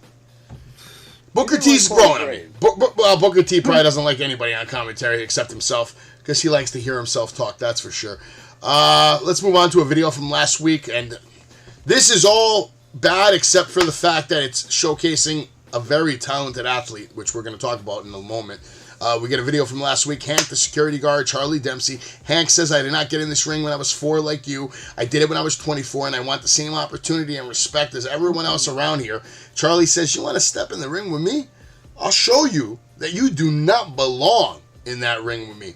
Booker T's growing on me. Well, Booker T probably doesn't like anybody on commentary except himself because he likes to hear himself talk, that's for sure. Let's move on to a video from last week, and this is all bad except for the fact that it's showcasing a very talented athlete, which we're going to talk about in a moment. We get a video from last week. Hank, the security guard, Charlie Dempsey. Hank says, I did not get in this ring when I was 4 like you. I did it when I was 24, and I want the same opportunity and respect as everyone else around here. Charlie says, you want to step in the ring with me? I'll show you that you do not belong in that ring with me.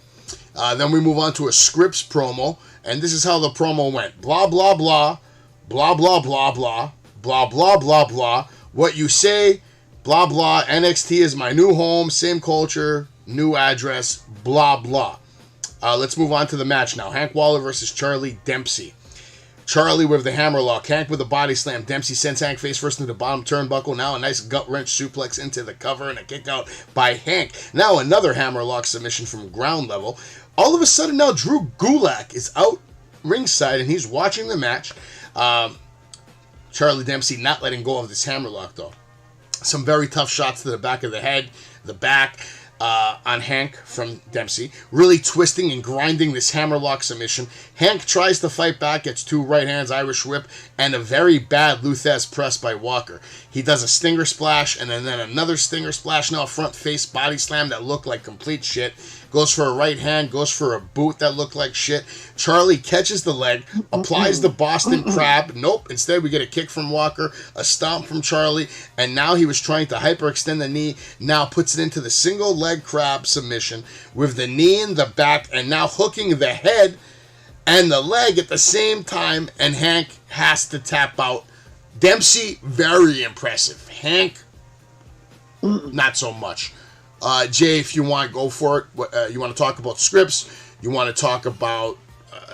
Then we move on to a Scripps promo, and this is how the promo went. Blah, blah, blah, blah, blah, blah, blah, blah, blah, blah, blah. What you say, blah, blah. NXT is my new home, same culture, new address, blah, blah. Let's move on to the match now. Hank Waller versus Charlie Dempsey. Charlie with the hammerlock. Hank with the body slam. Dempsey sends Hank face first into the bottom turnbuckle. Now a nice gut wrench suplex into the cover and a kick out by Hank. Now another hammerlock submission from ground level. All of a sudden now Drew Gulak is out ringside and he's watching the match. Charlie Dempsey not letting go of this hammerlock though. Some very tough shots to the back of the head, the back. On Hank from Dempsey, really twisting and grinding this hammerlock submission. Hank tries to fight back, gets 2 right hands, Irish whip, and a very bad Luthez press by Walker. He does a stinger splash, and then another stinger splash, now a front face body slam that looked like complete shit. Goes for a right hand, goes for a boot that looked like shit. Charlie catches the leg, applies the Boston Crab. Nope, instead we get a kick from Walker, a stomp from Charlie, and now he was trying to hyperextend the knee, now puts it into the single leg crab submission with the knee in the back, and now hooking the head and the leg at the same time, and Hank has to tap out. Dempsey, very impressive. Hank, not so much. Jay, if you want, go for it. You want to talk about scripts? You want to talk about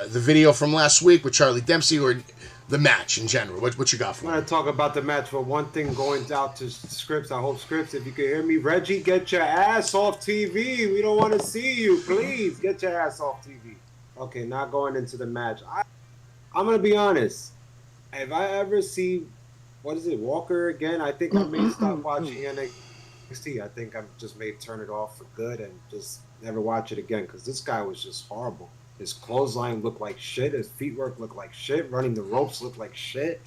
the video from last week with Charlie Dempsey, or the match in general? What you got for me? I want to talk about the match, but one thing going out to Scripps, I hope Scripps, if you can hear me, Reggie, get your ass off TV. We don't want to see you. Please, get your ass off TV. Okay, not going into the match. I'm going to be honest. If I ever see, Walker again, I think I may stop watching NXT. I think I just may turn it off for good and just never watch it again, because this guy was just horrible. His clothesline looked like shit. His feet work looked like shit. Running the ropes looked like shit.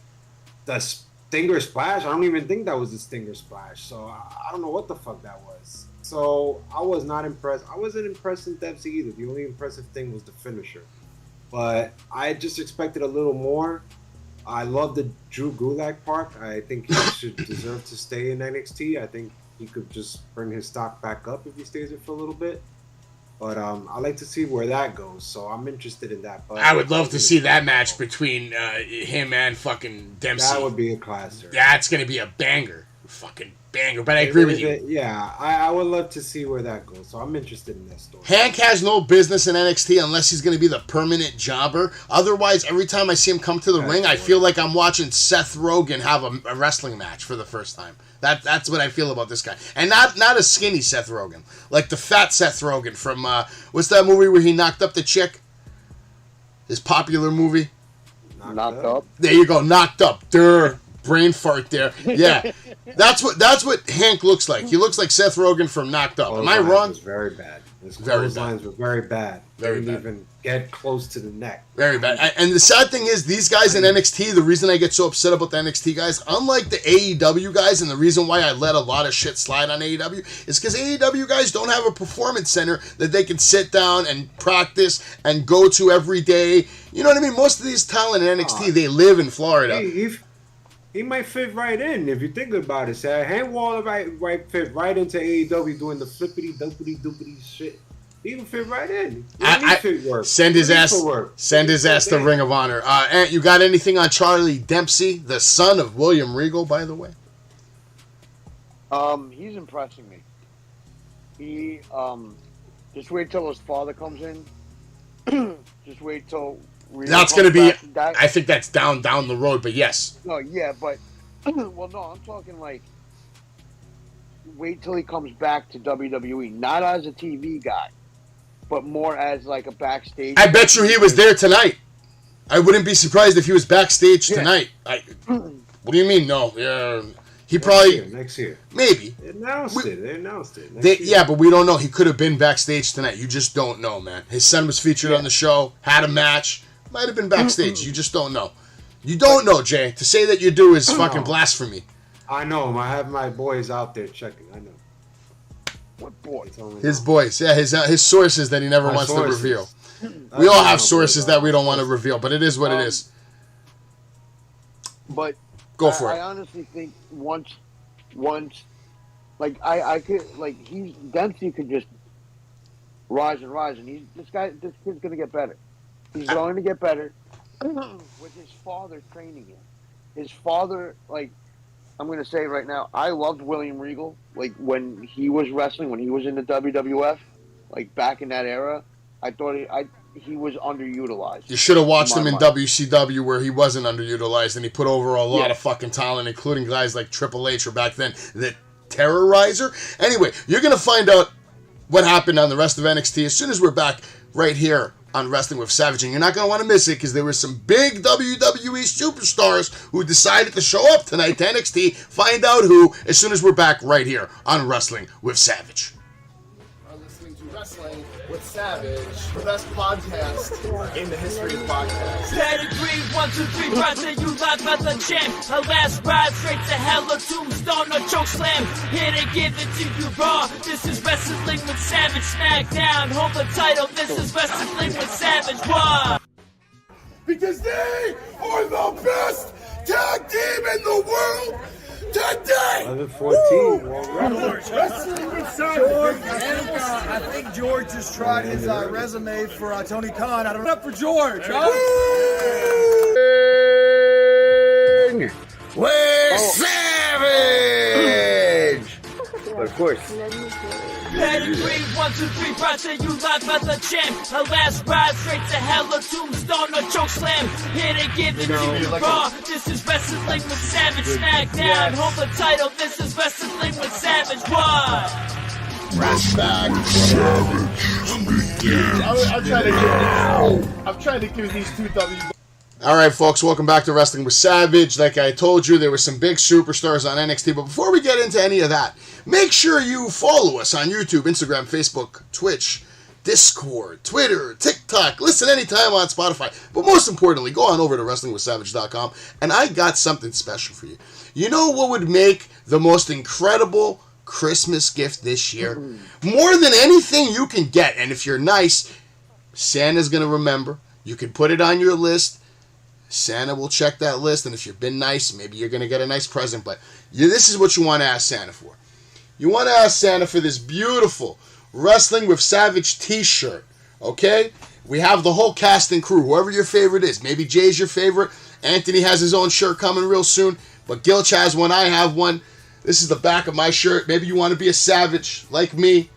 The stinger splash, I don't even think that was a stinger splash. So I don't know what the fuck that was. So I was not impressed. I wasn't impressed with Dempsey either. The only impressive thing was the finisher. But I just expected a little more. I love the Drew Gulak part. I think he should deserve to stay in NXT. I think he could just bring his stock back up if he stays there for a little bit. But I like to see where that goes, so I'm interested in that. But I would love to see that match between him and fucking Dempsey. That would be a classic. That's going to be a banger. fucking banger. But I agree with you. Yeah, I would love to see where that goes. So I'm interested in that story. Hank has no business in NXT unless he's going to be the permanent jobber. Otherwise, every time I see him come to the ring, I feel like I'm watching Seth Rogen have a wrestling match for the first time. That's what I feel about this guy. And not a skinny Seth Rogen. Like the fat Seth Rogen from, what's that movie where he knocked up the chick? His popular movie? Knocked Up. There you go, Knocked Up. Durr. Brain fart there. Yeah. That's what Hank looks like. He looks like Seth Rogen from Knocked Up. Am I wrong? Was very bad. His Very clotheslines were very bad. Very Didn't bad. even get close to the neck. Very bad. And the sad thing is, these guys in NXT, the reason I get so upset about the NXT guys, unlike the AEW guys, and the reason why I let a lot of shit slide on AEW, is because AEW guys don't have a performance center that they can sit down and practice and go to every day. You know what I mean? Most of these talent in NXT, they live in Florida. He might fit right in if you think about it. Hank Waller right fit right into AEW doing the flippity doopity shit. He can fit right in. Send his ass to Ring of Honor. Ant, you got anything on Charlie Dempsey, the son of William Regal, by the way? He's impressing me. He just wait till his father comes in. Just wait till that's going to be. I think that's down the road, but yes. No, yeah, but well, no, I'm talking like wait till he comes back to WWE, not as a TV guy, but more as like a backstage. I bet you he was there tonight. I wouldn't be surprised if he was backstage tonight. What do you mean? No, yeah, he probably next year. Maybe They announced it. Yeah, but we don't know. He could have been backstage tonight. You just don't know, man. His son was featured on the show, had a match. Might have been backstage. You just don't know. You don't know, Jay. To say that you do is fucking blasphemy. I know. I have my boys out there checking. I know. What boy? His boys. Yeah, his sources that he never wants to reveal. We all have sources that we don't want to reveal, but it is what it is. But go for it. I honestly think once, like I could, like Dempsey could just rise, and this kid's gonna get better. He's going to get better with his father training him. His father, like, I'm going to say right now, I loved William Regal. Like, when he was wrestling, when he was in the WWF, like, back in that era, I thought he was underutilized. You should have watched him in WCW where he wasn't underutilized, and he put over a lot of fucking talent, including guys like Triple H or back then, the Terrorizer. Anyway, you're going to find out what happened on the rest of NXT as soon as we're back right here on Wrestling with Savage, and you're not going to want to miss it because there were some big WWE superstars who decided to show up tonight to NXT. Find out who as soon as we're back right here on Wrestling with Savage. Are listening to Wrestling with Savage, the best podcast in the history of podcasts. Pedigree, 1, 2, 3, rising, you live by the champ. A last ride straight to hell, a tombstone, a choke slam. Here to give it to you raw. This is Wrestling with Savage, smackdown. Hold the title, this is Wrestling with Savage. Why? Because they are the best tag team in the world today! 11-14. Wrestling with Savage. I think George just tried his resume for Tony Khan. I don't know. Up for George, huh? With Savage! Of course. Pedigree, 1, 2, 3, rising, you live by the champ. A last ride straight to hell, a tombstone, a choke slam. Here to give it to you raw. This is Wrestling with Savage, smackdown. Hold the title, this is Wrestling with Savage. Why? I'm trying to give these two W. All right, folks, welcome back to Wrestling with Savage. Like I told you, there were some big superstars on NXT, but before we get into any of that, make sure you follow us on YouTube, Instagram, Facebook, Twitch, Discord, Twitter, TikTok. Listen anytime on Spotify. But most importantly, go on over to wrestlingwithsavage.com, and I got something special for you. You know what would make the most incredible Christmas gift this year? More than anything you can get, and if you're nice, Santa's going to remember. You can put it on your list. Santa will check that list, and if you've been nice, maybe you're going to get a nice present. But this is what you want to ask Santa for. You want to ask Santa for this beautiful Wrestling with Savage t-shirt, okay? We have the whole cast and crew, whoever your favorite is. Maybe Jay's your favorite. Anthony has his own shirt coming real soon, but Gilch has one, I have one. This is the back of my shirt. Maybe you want to be a savage like me.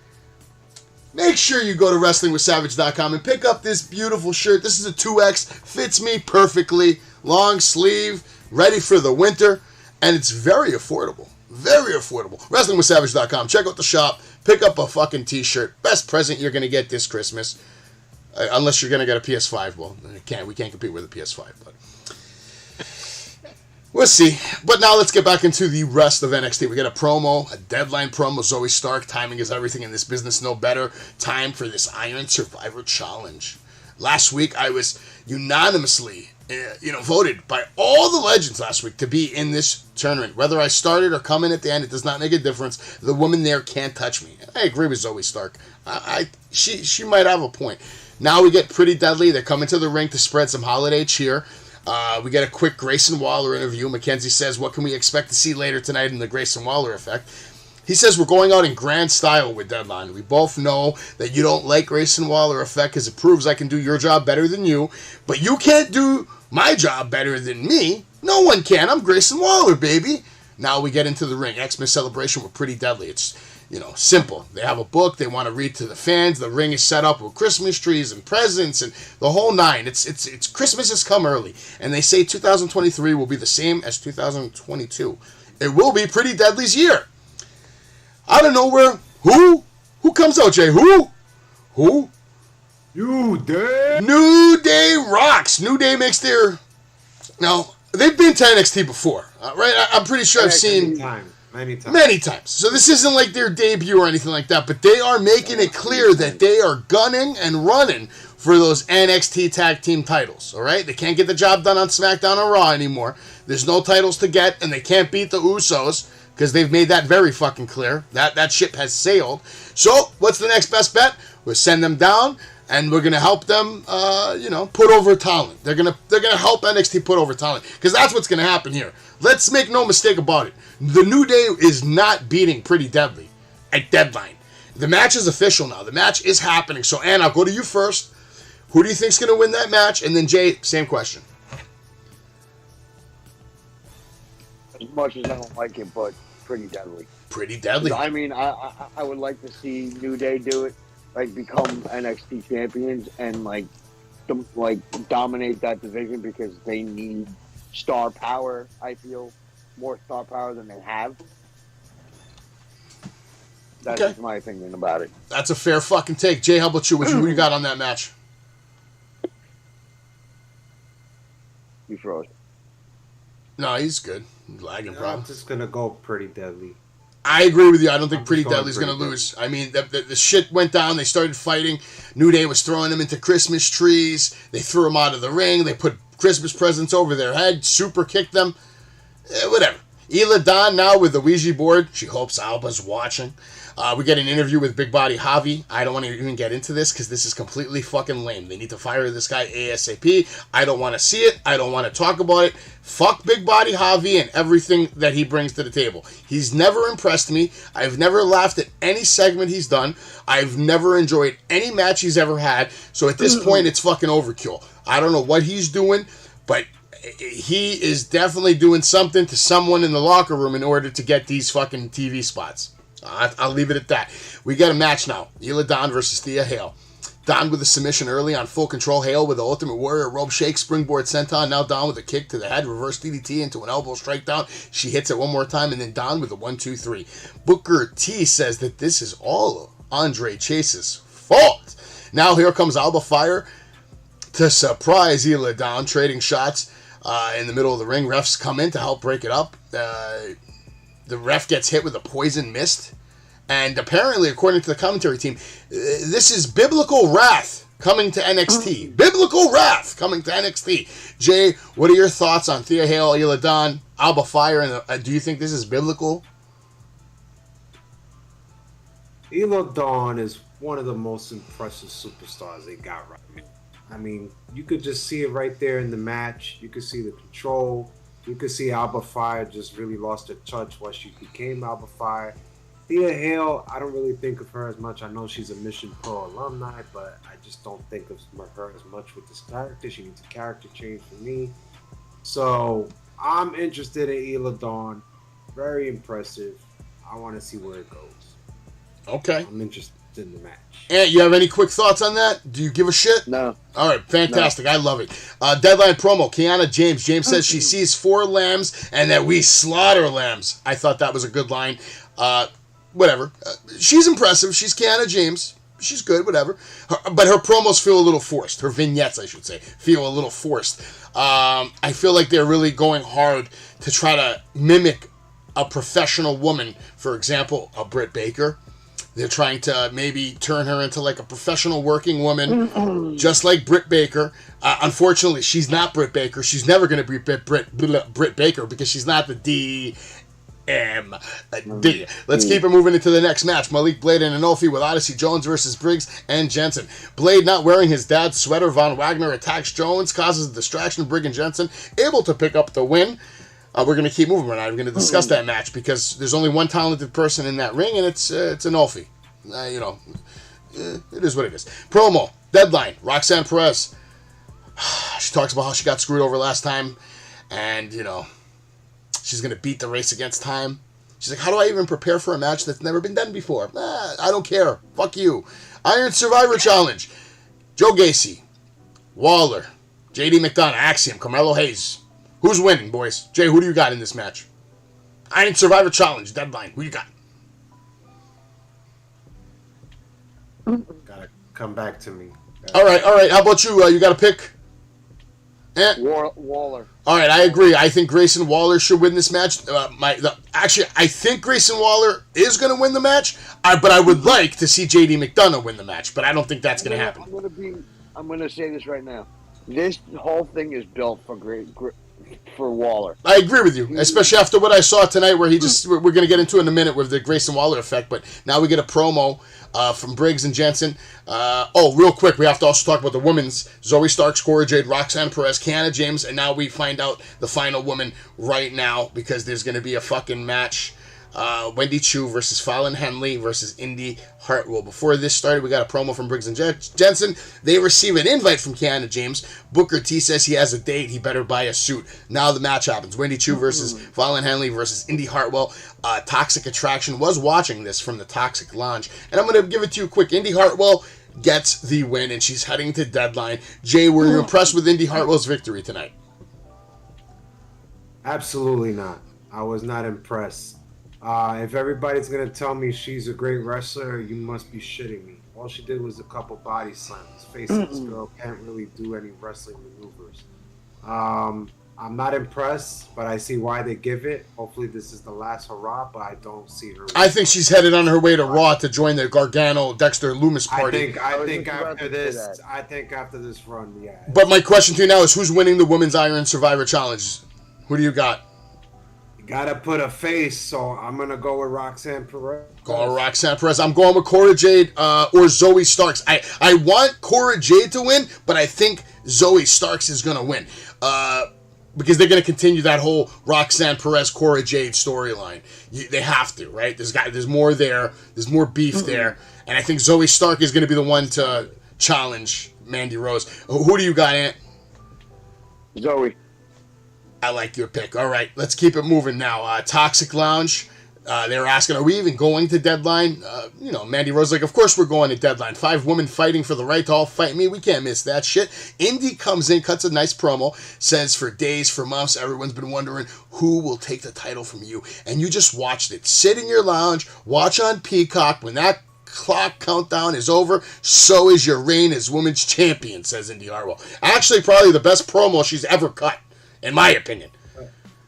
Make sure you go to wrestlingwithsavage.com and pick up this beautiful shirt. This is a 2X. Fits me perfectly. Long sleeve. Ready for the winter. And it's very affordable. Very affordable. Wrestlingwithsavage.com. Check out the shop. Pick up a fucking t-shirt. Best present you're going to get this Christmas. Unless you're going to get a PS5. Well, we can't compete with a PS5. But we'll see. But now let's get back into the rest of NXT. We got a promo. A deadline promo. Zoe Stark. Timing is everything in this business. No better. Time for this Iron Survivor Challenge. Last week, I was unanimously voted by all the legends last week to be in this tournament. Whether I started or come in at the end, it does not make a difference. The woman there can't touch me. I agree with Zoe Stark. She might have a point. Now we get Pretty Deadly. They're coming to the ring to spread some holiday cheer. We get a quick Grayson Waller interview. Mackenzie says, what can we expect to see later tonight in the Grayson Waller effect? He says we're going out in grand style with Deadline. We both know that you don't like Grayson Waller effect because it proves I can do your job better than you. But you can't do my job better than me. No one can. I'm Grayson Waller, baby. Now we get into the ring. Xmas celebration with Pretty Deadly. It's, simple. They have a book they want to read to the fans. The ring is set up with Christmas trees and presents and the whole nine. It's Christmas has come early. And they say 2023 will be the same as 2022. It will be Pretty Deadly's year. Out of nowhere, who comes out, Jay? Who? New Day. New Day rocks. New Day makes their... Now, they've been to NXT before, right? I'm pretty sure I've seen... Many times. So this isn't like their debut or anything like that, but they are making it clear that they are gunning and running for those NXT tag team titles, all right? They can't get the job done on SmackDown or Raw anymore. There's no titles to get, and they can't beat the Usos, because they've made that very fucking clear. That ship has sailed. So, what's the next best bet? We'll send them down, and we're gonna help them, put over talent. They're gonna help NXT put over talent, because that's what's gonna happen here. Let's make no mistake about it. The New Day is not beating Pretty Deadly at Deadline. The match is official now. The match is happening. So, Ann, I'll go to you first. Who do you think's gonna win that match? And then Jay, same question. As much as I don't like it, but Pretty Deadly. Pretty Deadly. I mean, I would like to see New Day do it, become NXT champions and dominate that division because they need star power. I feel more star power than they have. That's just my opinion about it. That's a fair fucking take. Jay, how about you? Who you got on that match? You froze. No, he's good. He's lagging, problem. I'm just gonna go Pretty Deadly. I agree with you. I don't think Pretty Deadly's going to lose. I mean, the shit went down. They started fighting. New Day was throwing them into Christmas trees. They threw them out of the ring. They put Christmas presents over their head. Super kicked them. Whatever. Ela Dawn now with the Ouija board. She hopes Alba's watching. We get an interview with Big Body Javi. I don't want to even get into this because this is completely fucking lame. They need to fire this guy ASAP. I don't want to see it. I don't want to talk about it. Fuck Big Body Javi and everything that he brings to the table. He's never impressed me. I've never laughed at any segment he's done. I've never enjoyed any match he's ever had. So at this point, it's fucking overkill. I don't know what he's doing, but he is definitely doing something to someone in the locker room in order to get these fucking TV spots. I'll leave it at that. We got a match now. Ela Dawn versus Thea Hale. Dawn with a submission early on Full Control. Hale with the Ultimate Warrior rope shake, springboard senton. Now Dawn with a kick to the head, reverse DDT into an elbow strike down. She hits it one more time, and then Dawn with a 1-2-3. Booker T says that this is all of Andre Chase's fault. Now here comes Alba Fire to surprise Ela Dawn, trading shots in the middle of the ring. Refs come in to help break it up. The ref gets hit with a poison mist. And apparently, according to the commentary team, this is biblical wrath coming to NXT. Biblical wrath coming to NXT. Jay, what are your thoughts on Thea Hale, Ela Dawn, Alba Fire, and do you think this is biblical? Ela Dawn is one of the most impressive superstars they got right now. I mean, you could just see it right there in the match. You could see the control. You could see Alba Fire just really lost her touch once she became Alba Fire. Thea Hale, I don't really think of her as much. I know she's a Mission Pro alumni, but I just don't think of her as much with this character. She needs a character change for me. So I'm interested in Ela Dawn Very impressive. I want to see where it goes. Okay. I'm interested in the match. Ant, you have any quick thoughts on that? Do you give a shit? No. All right, fantastic. No. I love it. Deadline promo, Kiana James. James says she sees 4 lambs and that we slaughter lambs. I thought that was a good line. Whatever. She's impressive. She's Kiana James. She's good, whatever. But her promos feel a little forced. Her vignettes, I should say, feel a little forced. I feel like they're really going hard to try to mimic a professional woman. For example, a Britt Baker. They're trying to maybe turn her into like a professional working woman, just like Britt Baker. Unfortunately, she's not Britt Baker. She's never going to be Britt Baker because she's not the D. Let's keep it moving into the next match. Malik Blade and Anolfi with Odyssey Jones versus Briggs and Jensen. Blade not wearing his dad's sweater. Von Wagner attacks Jones, causes a distraction. Briggs and Jensen able to pick up the win. We're going to keep moving. We're not even going to discuss that match because there's only one talented person in that ring, and it's Anolfi. It is what it is. Promo, Deadline, Roxanne Perez. She talks about how she got screwed over last time, and, she's going to beat the race against time. She's like, how do I even prepare for a match that's never been done before? I don't care. Fuck you. Iron Survivor Challenge. Joe Gacy, Waller, JD McDonough, Axiom, Carmelo Hayes. Who's winning, boys? Jay, who do you got in this match? Iron Survivor Challenge, Deadline. Who you got? Gotta come back to me. All right. How about you? You got a pick? Waller. All right, I agree. I think Grayson Waller should win this match. Actually, I think Grayson Waller is going to win the match, but I would like to see JD McDonough win the match, but I don't think that's going to happen. I'm going to say this right now. This whole thing is built for Waller. I agree with you, especially after what I saw tonight where we're going to get into it in a minute with the Grayson Waller effect, but now we get a promo from Briggs and Jensen. Real quick, we have to also talk about the women's. Zoe Starks, Cora Jade, Roxanne Perez, Kiana James, and now we find out the final woman right now because there's going to be a fucking match. Wendy Chu versus Fallon Henley versus Indy Hartwell. Before this started, we got a promo from Briggs and Jensen. They receive an invite from Kiana James. Booker T says he has a date. He better buy a suit. Now the match happens. Wendy Chu versus Fallon Henley versus Indy Hartwell. Toxic Attraction was watching this from the Toxic Lounge. And I'm going to give it to you quick. Indy Hartwell gets the win, and she's heading to Deadline. Jay, were you impressed with Indy Hartwell's victory tonight? Absolutely not. I was not impressed. If everybody's going to tell me she's a great wrestler, you must be shitting me. All she did was a couple body slams. Face of this girl can't really do any wrestling maneuvers. I'm not impressed, but I see why they give it. Hopefully this is the last hurrah, but I don't see her. I think she's headed on her way to Raw to join the Gargano Dexter Loomis party. I think after this run, yeah. But my question to you now is who's winning the Women's Iron Survivor Challenge? Who do you got? Gotta put a face, so I'm gonna go with Roxanne Perez. I'm going with Cora Jade or Zoe Starks. I want Cora Jade to win, but I think Zoe Starks is gonna win because they're gonna continue that whole Roxanne Perez Cora Jade storyline. They have to, right? There's more there. There's more beef there, and I think Zoe Stark is gonna be the one to challenge Mandy Rose. Who do you got, Ant? Zoe. I like your pick. All right, let's keep it moving now. Toxic Lounge. They were asking, are we even going to Deadline? Mandy Rose like, of course we're going to Deadline. 5 women fighting for the right to all fight me. We can't miss that shit. Indy comes in, cuts a nice promo, says for days, for months, everyone's been wondering who will take the title from you. And you just watched it. Sit in your lounge, watch on Peacock. When that clock countdown is over, so is your reign as women's champion, says Indy Hartwell. Actually, probably the best promo she's ever cut. In my opinion.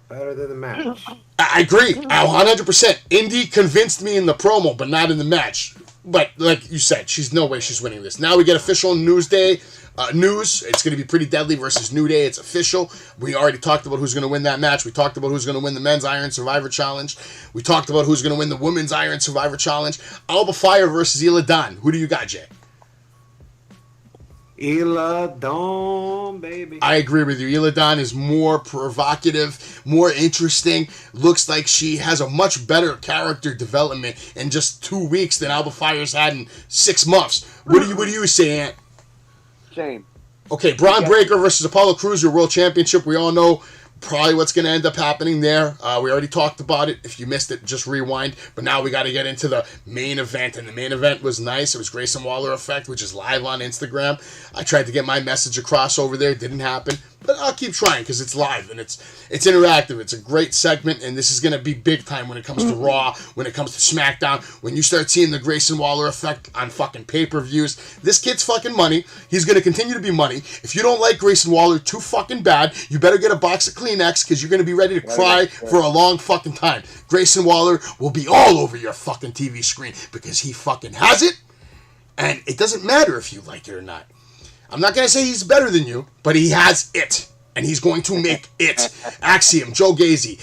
Better than the match. I agree. 100%. Indy convinced me in the promo, but not in the match. But like you said, no way she's winning this. Now we get official news. It's going to be Pretty Deadly versus New Day. It's official. We already talked about who's going to win that match. We talked about who's going to win the Men's Iron Survivor Challenge. We talked about who's going to win the Women's Iron Survivor Challenge. Alba Fire versus Ela Dawn. Who do you got, Jay? Ela Dawn, baby. I agree with you. Ela Dawn is more provocative, more interesting. Looks like she has a much better character development in just 2 weeks than Alba Fire's had in 6 months. What do you say, Ant? Same. Okay, Braun Breaker versus Apollo Crews, your world championship. We all know probably what's going to end up happening there. We already talked about it. If you missed it, just rewind. But now we got to get into the main event. And the main event was nice. It was Grayson Waller Effect, which is live on Instagram. I tried to get my message across over there. It didn't happen. But I'll keep trying because it's live and it's interactive. It's a great segment, and this is going to be big time when it comes to Raw, when it comes to SmackDown, when you start seeing the Grayson Waller Effect on fucking pay-per-views. This kid's fucking money. He's going to continue to be money. If you don't like Grayson Waller too fucking bad, you better get a box of Kleenex because you're going to be ready to cry for a long fucking time. Grayson Waller will be all over your fucking TV screen because he fucking has it, and it doesn't matter if you like it or not. I'm not going to say he's better than you, but he has it. And he's going to make it. Axiom, Joe Gacy.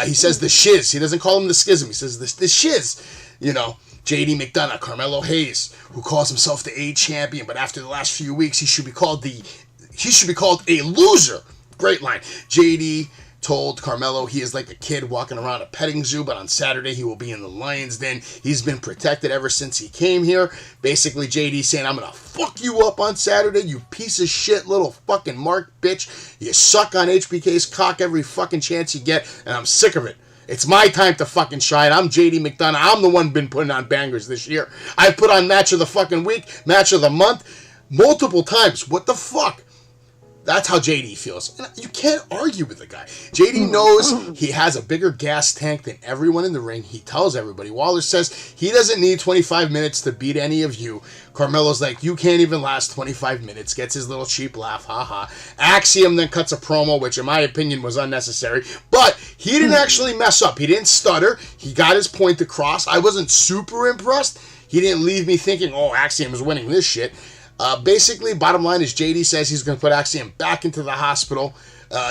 He says the shiz. He doesn't call him the schism. He says the shiz. You know, JD McDonough, Carmelo Hayes, who calls himself the A champion, but after the last few weeks, he should be called a loser. Great line. JD told Carmelo he is like a kid walking around a petting zoo, but on Saturday he will be in the lion's den. He's been protected ever since he came here. Basically, JD saying, I'm going to fuck you up on Saturday, you piece of shit little fucking Mark bitch. You suck on HBK's cock every fucking chance you get, and I'm sick of it. It's my time to fucking shine. I'm JD McDonough. I'm the one been putting on bangers this year. I put on match of the fucking week, match of the month, multiple times. What the fuck? That's how JD feels. And you can't argue with the guy. JD knows he has a bigger gas tank than everyone in the ring. He tells everybody. Waller says he doesn't need 25 minutes to beat any of you. Carmelo's like, you can't even last 25 minutes. Gets his little cheap laugh. Ha. Axiom then cuts a promo, which in my opinion was unnecessary. But he didn't actually mess up. He didn't stutter. He got his point across. I wasn't super impressed. He didn't leave me thinking, oh, Axiom is winning this shit. Basically, bottom line is JD says he's going to put Axiom back into the hospital.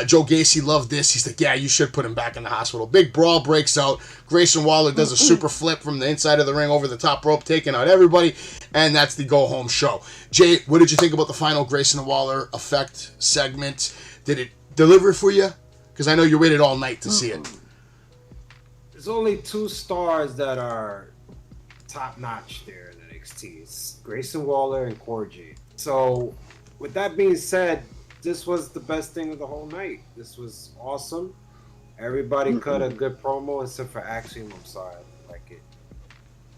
Joe Gacy loved this. He's like, yeah, you should put him back in the hospital. Big brawl breaks out. Grayson Waller does a super flip from the inside of the ring over the top rope, taking out everybody. And that's the go-home show. Jay, what did you think about the final Grayson Waller Effect segment? Did it deliver for you? Because I know you waited all night to see it. There's only 2 stars that are top-notch there in NXT. It's Grayson Waller and Corey. So, with that being said, this was the best thing of the whole night. This was awesome. Everybody cut a good promo except for Axiom. I'm sorry, I didn't like it.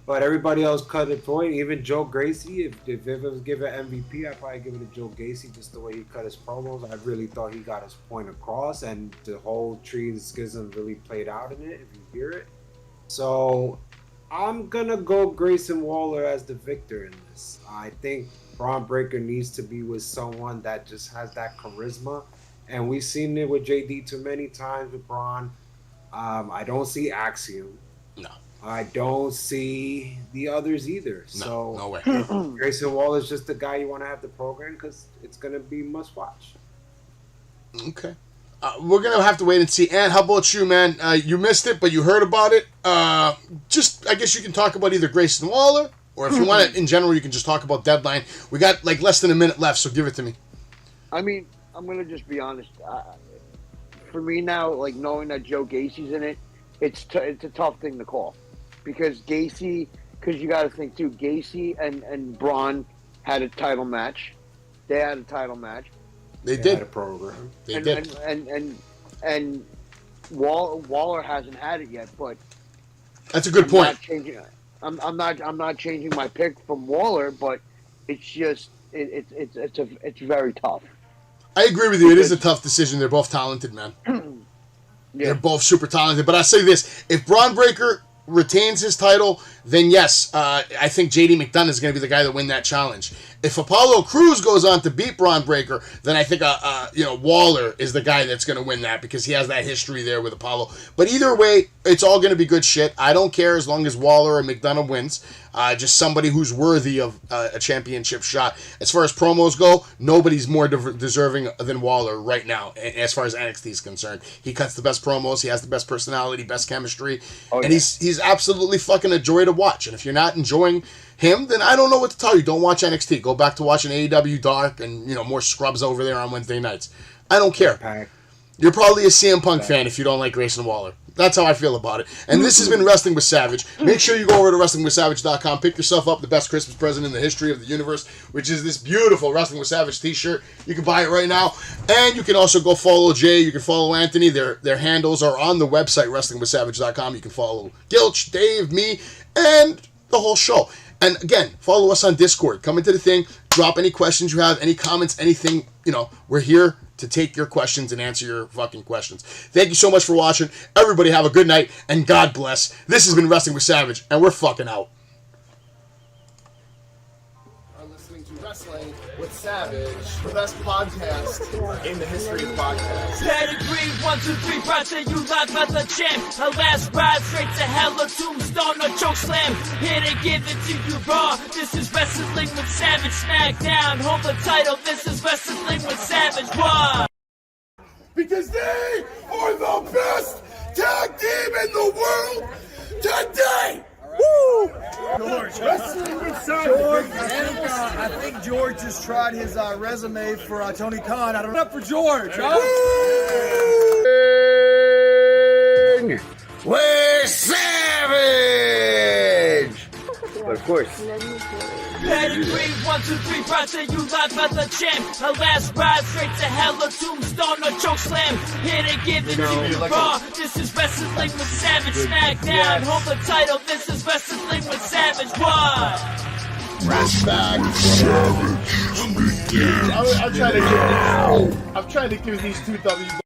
But everybody else cut it point. Even Joe Gacy. If it was given MVP, I'd probably give it to Joe Gacy just the way he cut his promos. I really thought he got his point across, and the whole tree and schism really played out in it, if you hear it. So, I'm going to go Grayson Waller as the victor in this. I think Braun Breaker needs to be with someone that just has that charisma. And we've seen it with JD too many times with Braun. I don't see Axiom. No. I don't see the others either. No way. Grayson Waller is just the guy you want to have the program because it's going to be must watch. Okay. We're going to have to wait and see. Ann, how about you, man? You missed it, but you heard about it. I guess you can talk about either Grayson Waller, or if you want it in general, you can just talk about Deadline. We got like less than a minute left, so give it to me. I mean, I'm going to just be honest. For me now, like knowing that Joe Gacy's in it, it's a tough thing to call. Because you got to think too, Gacy and Braun had a title match. They had a title match. They did. Had a program. They did. And Waller hasn't had it yet, but that's a good point. I'm not changing my pick from Waller, but it's just it's very tough. I agree with you. It is a tough decision. They're both talented, man. Yeah. They're both super talented. But I say this: if Braun Breaker retains his title, then yes, I think JD McDonough is going to be the guy that win that challenge. If Apollo Crews goes on to beat Braun Breaker, then I think Waller is the guy that's going to win that because he has that history there with Apollo. But either way, it's all going to be good shit. I don't care as long as Waller or McDonough wins. Just somebody who's worthy of a championship shot. As far as promos go, nobody's more deserving than Waller right now, as far as NXT is concerned. He cuts the best promos. He has the best personality, best chemistry. And he's absolutely fucking a joy to watch. And if you're not enjoying him, then I don't know what to tell you. Don't watch NXT. Go back to watching AEW Dark and more scrubs over there on Wednesday nights. I don't care. You're probably a CM Punk fan if you don't like Grayson Waller. That's how I feel about it. And this has been Wrestling with Savage. Make sure you go over to wrestlingwithsavage.com. Pick yourself up the best Christmas present in the history of the universe, which is this beautiful Wrestling with Savage t-shirt. You can buy it right now. And you can also go follow Jay. You can follow Anthony. Their handles are on the website, wrestlingwithsavage.com. You can follow Gilch, Dave, me, and the whole show. And again, follow us on Discord. Come into the thing. Drop any questions you have, any comments, anything. We're here to take your questions and answer your fucking questions. Thank you so much for watching. Everybody have a good night, and God bless. This has been Wrestling with Savage, and we're fucking out. Are listening to Wrestling with Savage, the best podcast in the history of podcasts. Pedigree, 1, 2, 3, brought to you live by the champ. Her last ride straight to hell, a tombstone, a choke slam. Here to give it to you raw. This is Wrestling with Savage, smackdown. Hold the title, this is Wrestling with Savage. Why? Because they are the best tag team in the world today! Woo! George, Wrestling with Savage. I think George just tried his resume for Tony Khan. I don't know. Up for George, huh? We're savage! But of course, Pedigree, 1, 2, 3, brought to you live by the champ. Her last ride straight to hell, a tombstone, a choke slam. Here to give it to you raw. This is Wrestling with Savage, smackdown. Hold the title, this is Wrestling with Savage. What? I'm trying to give these two W's.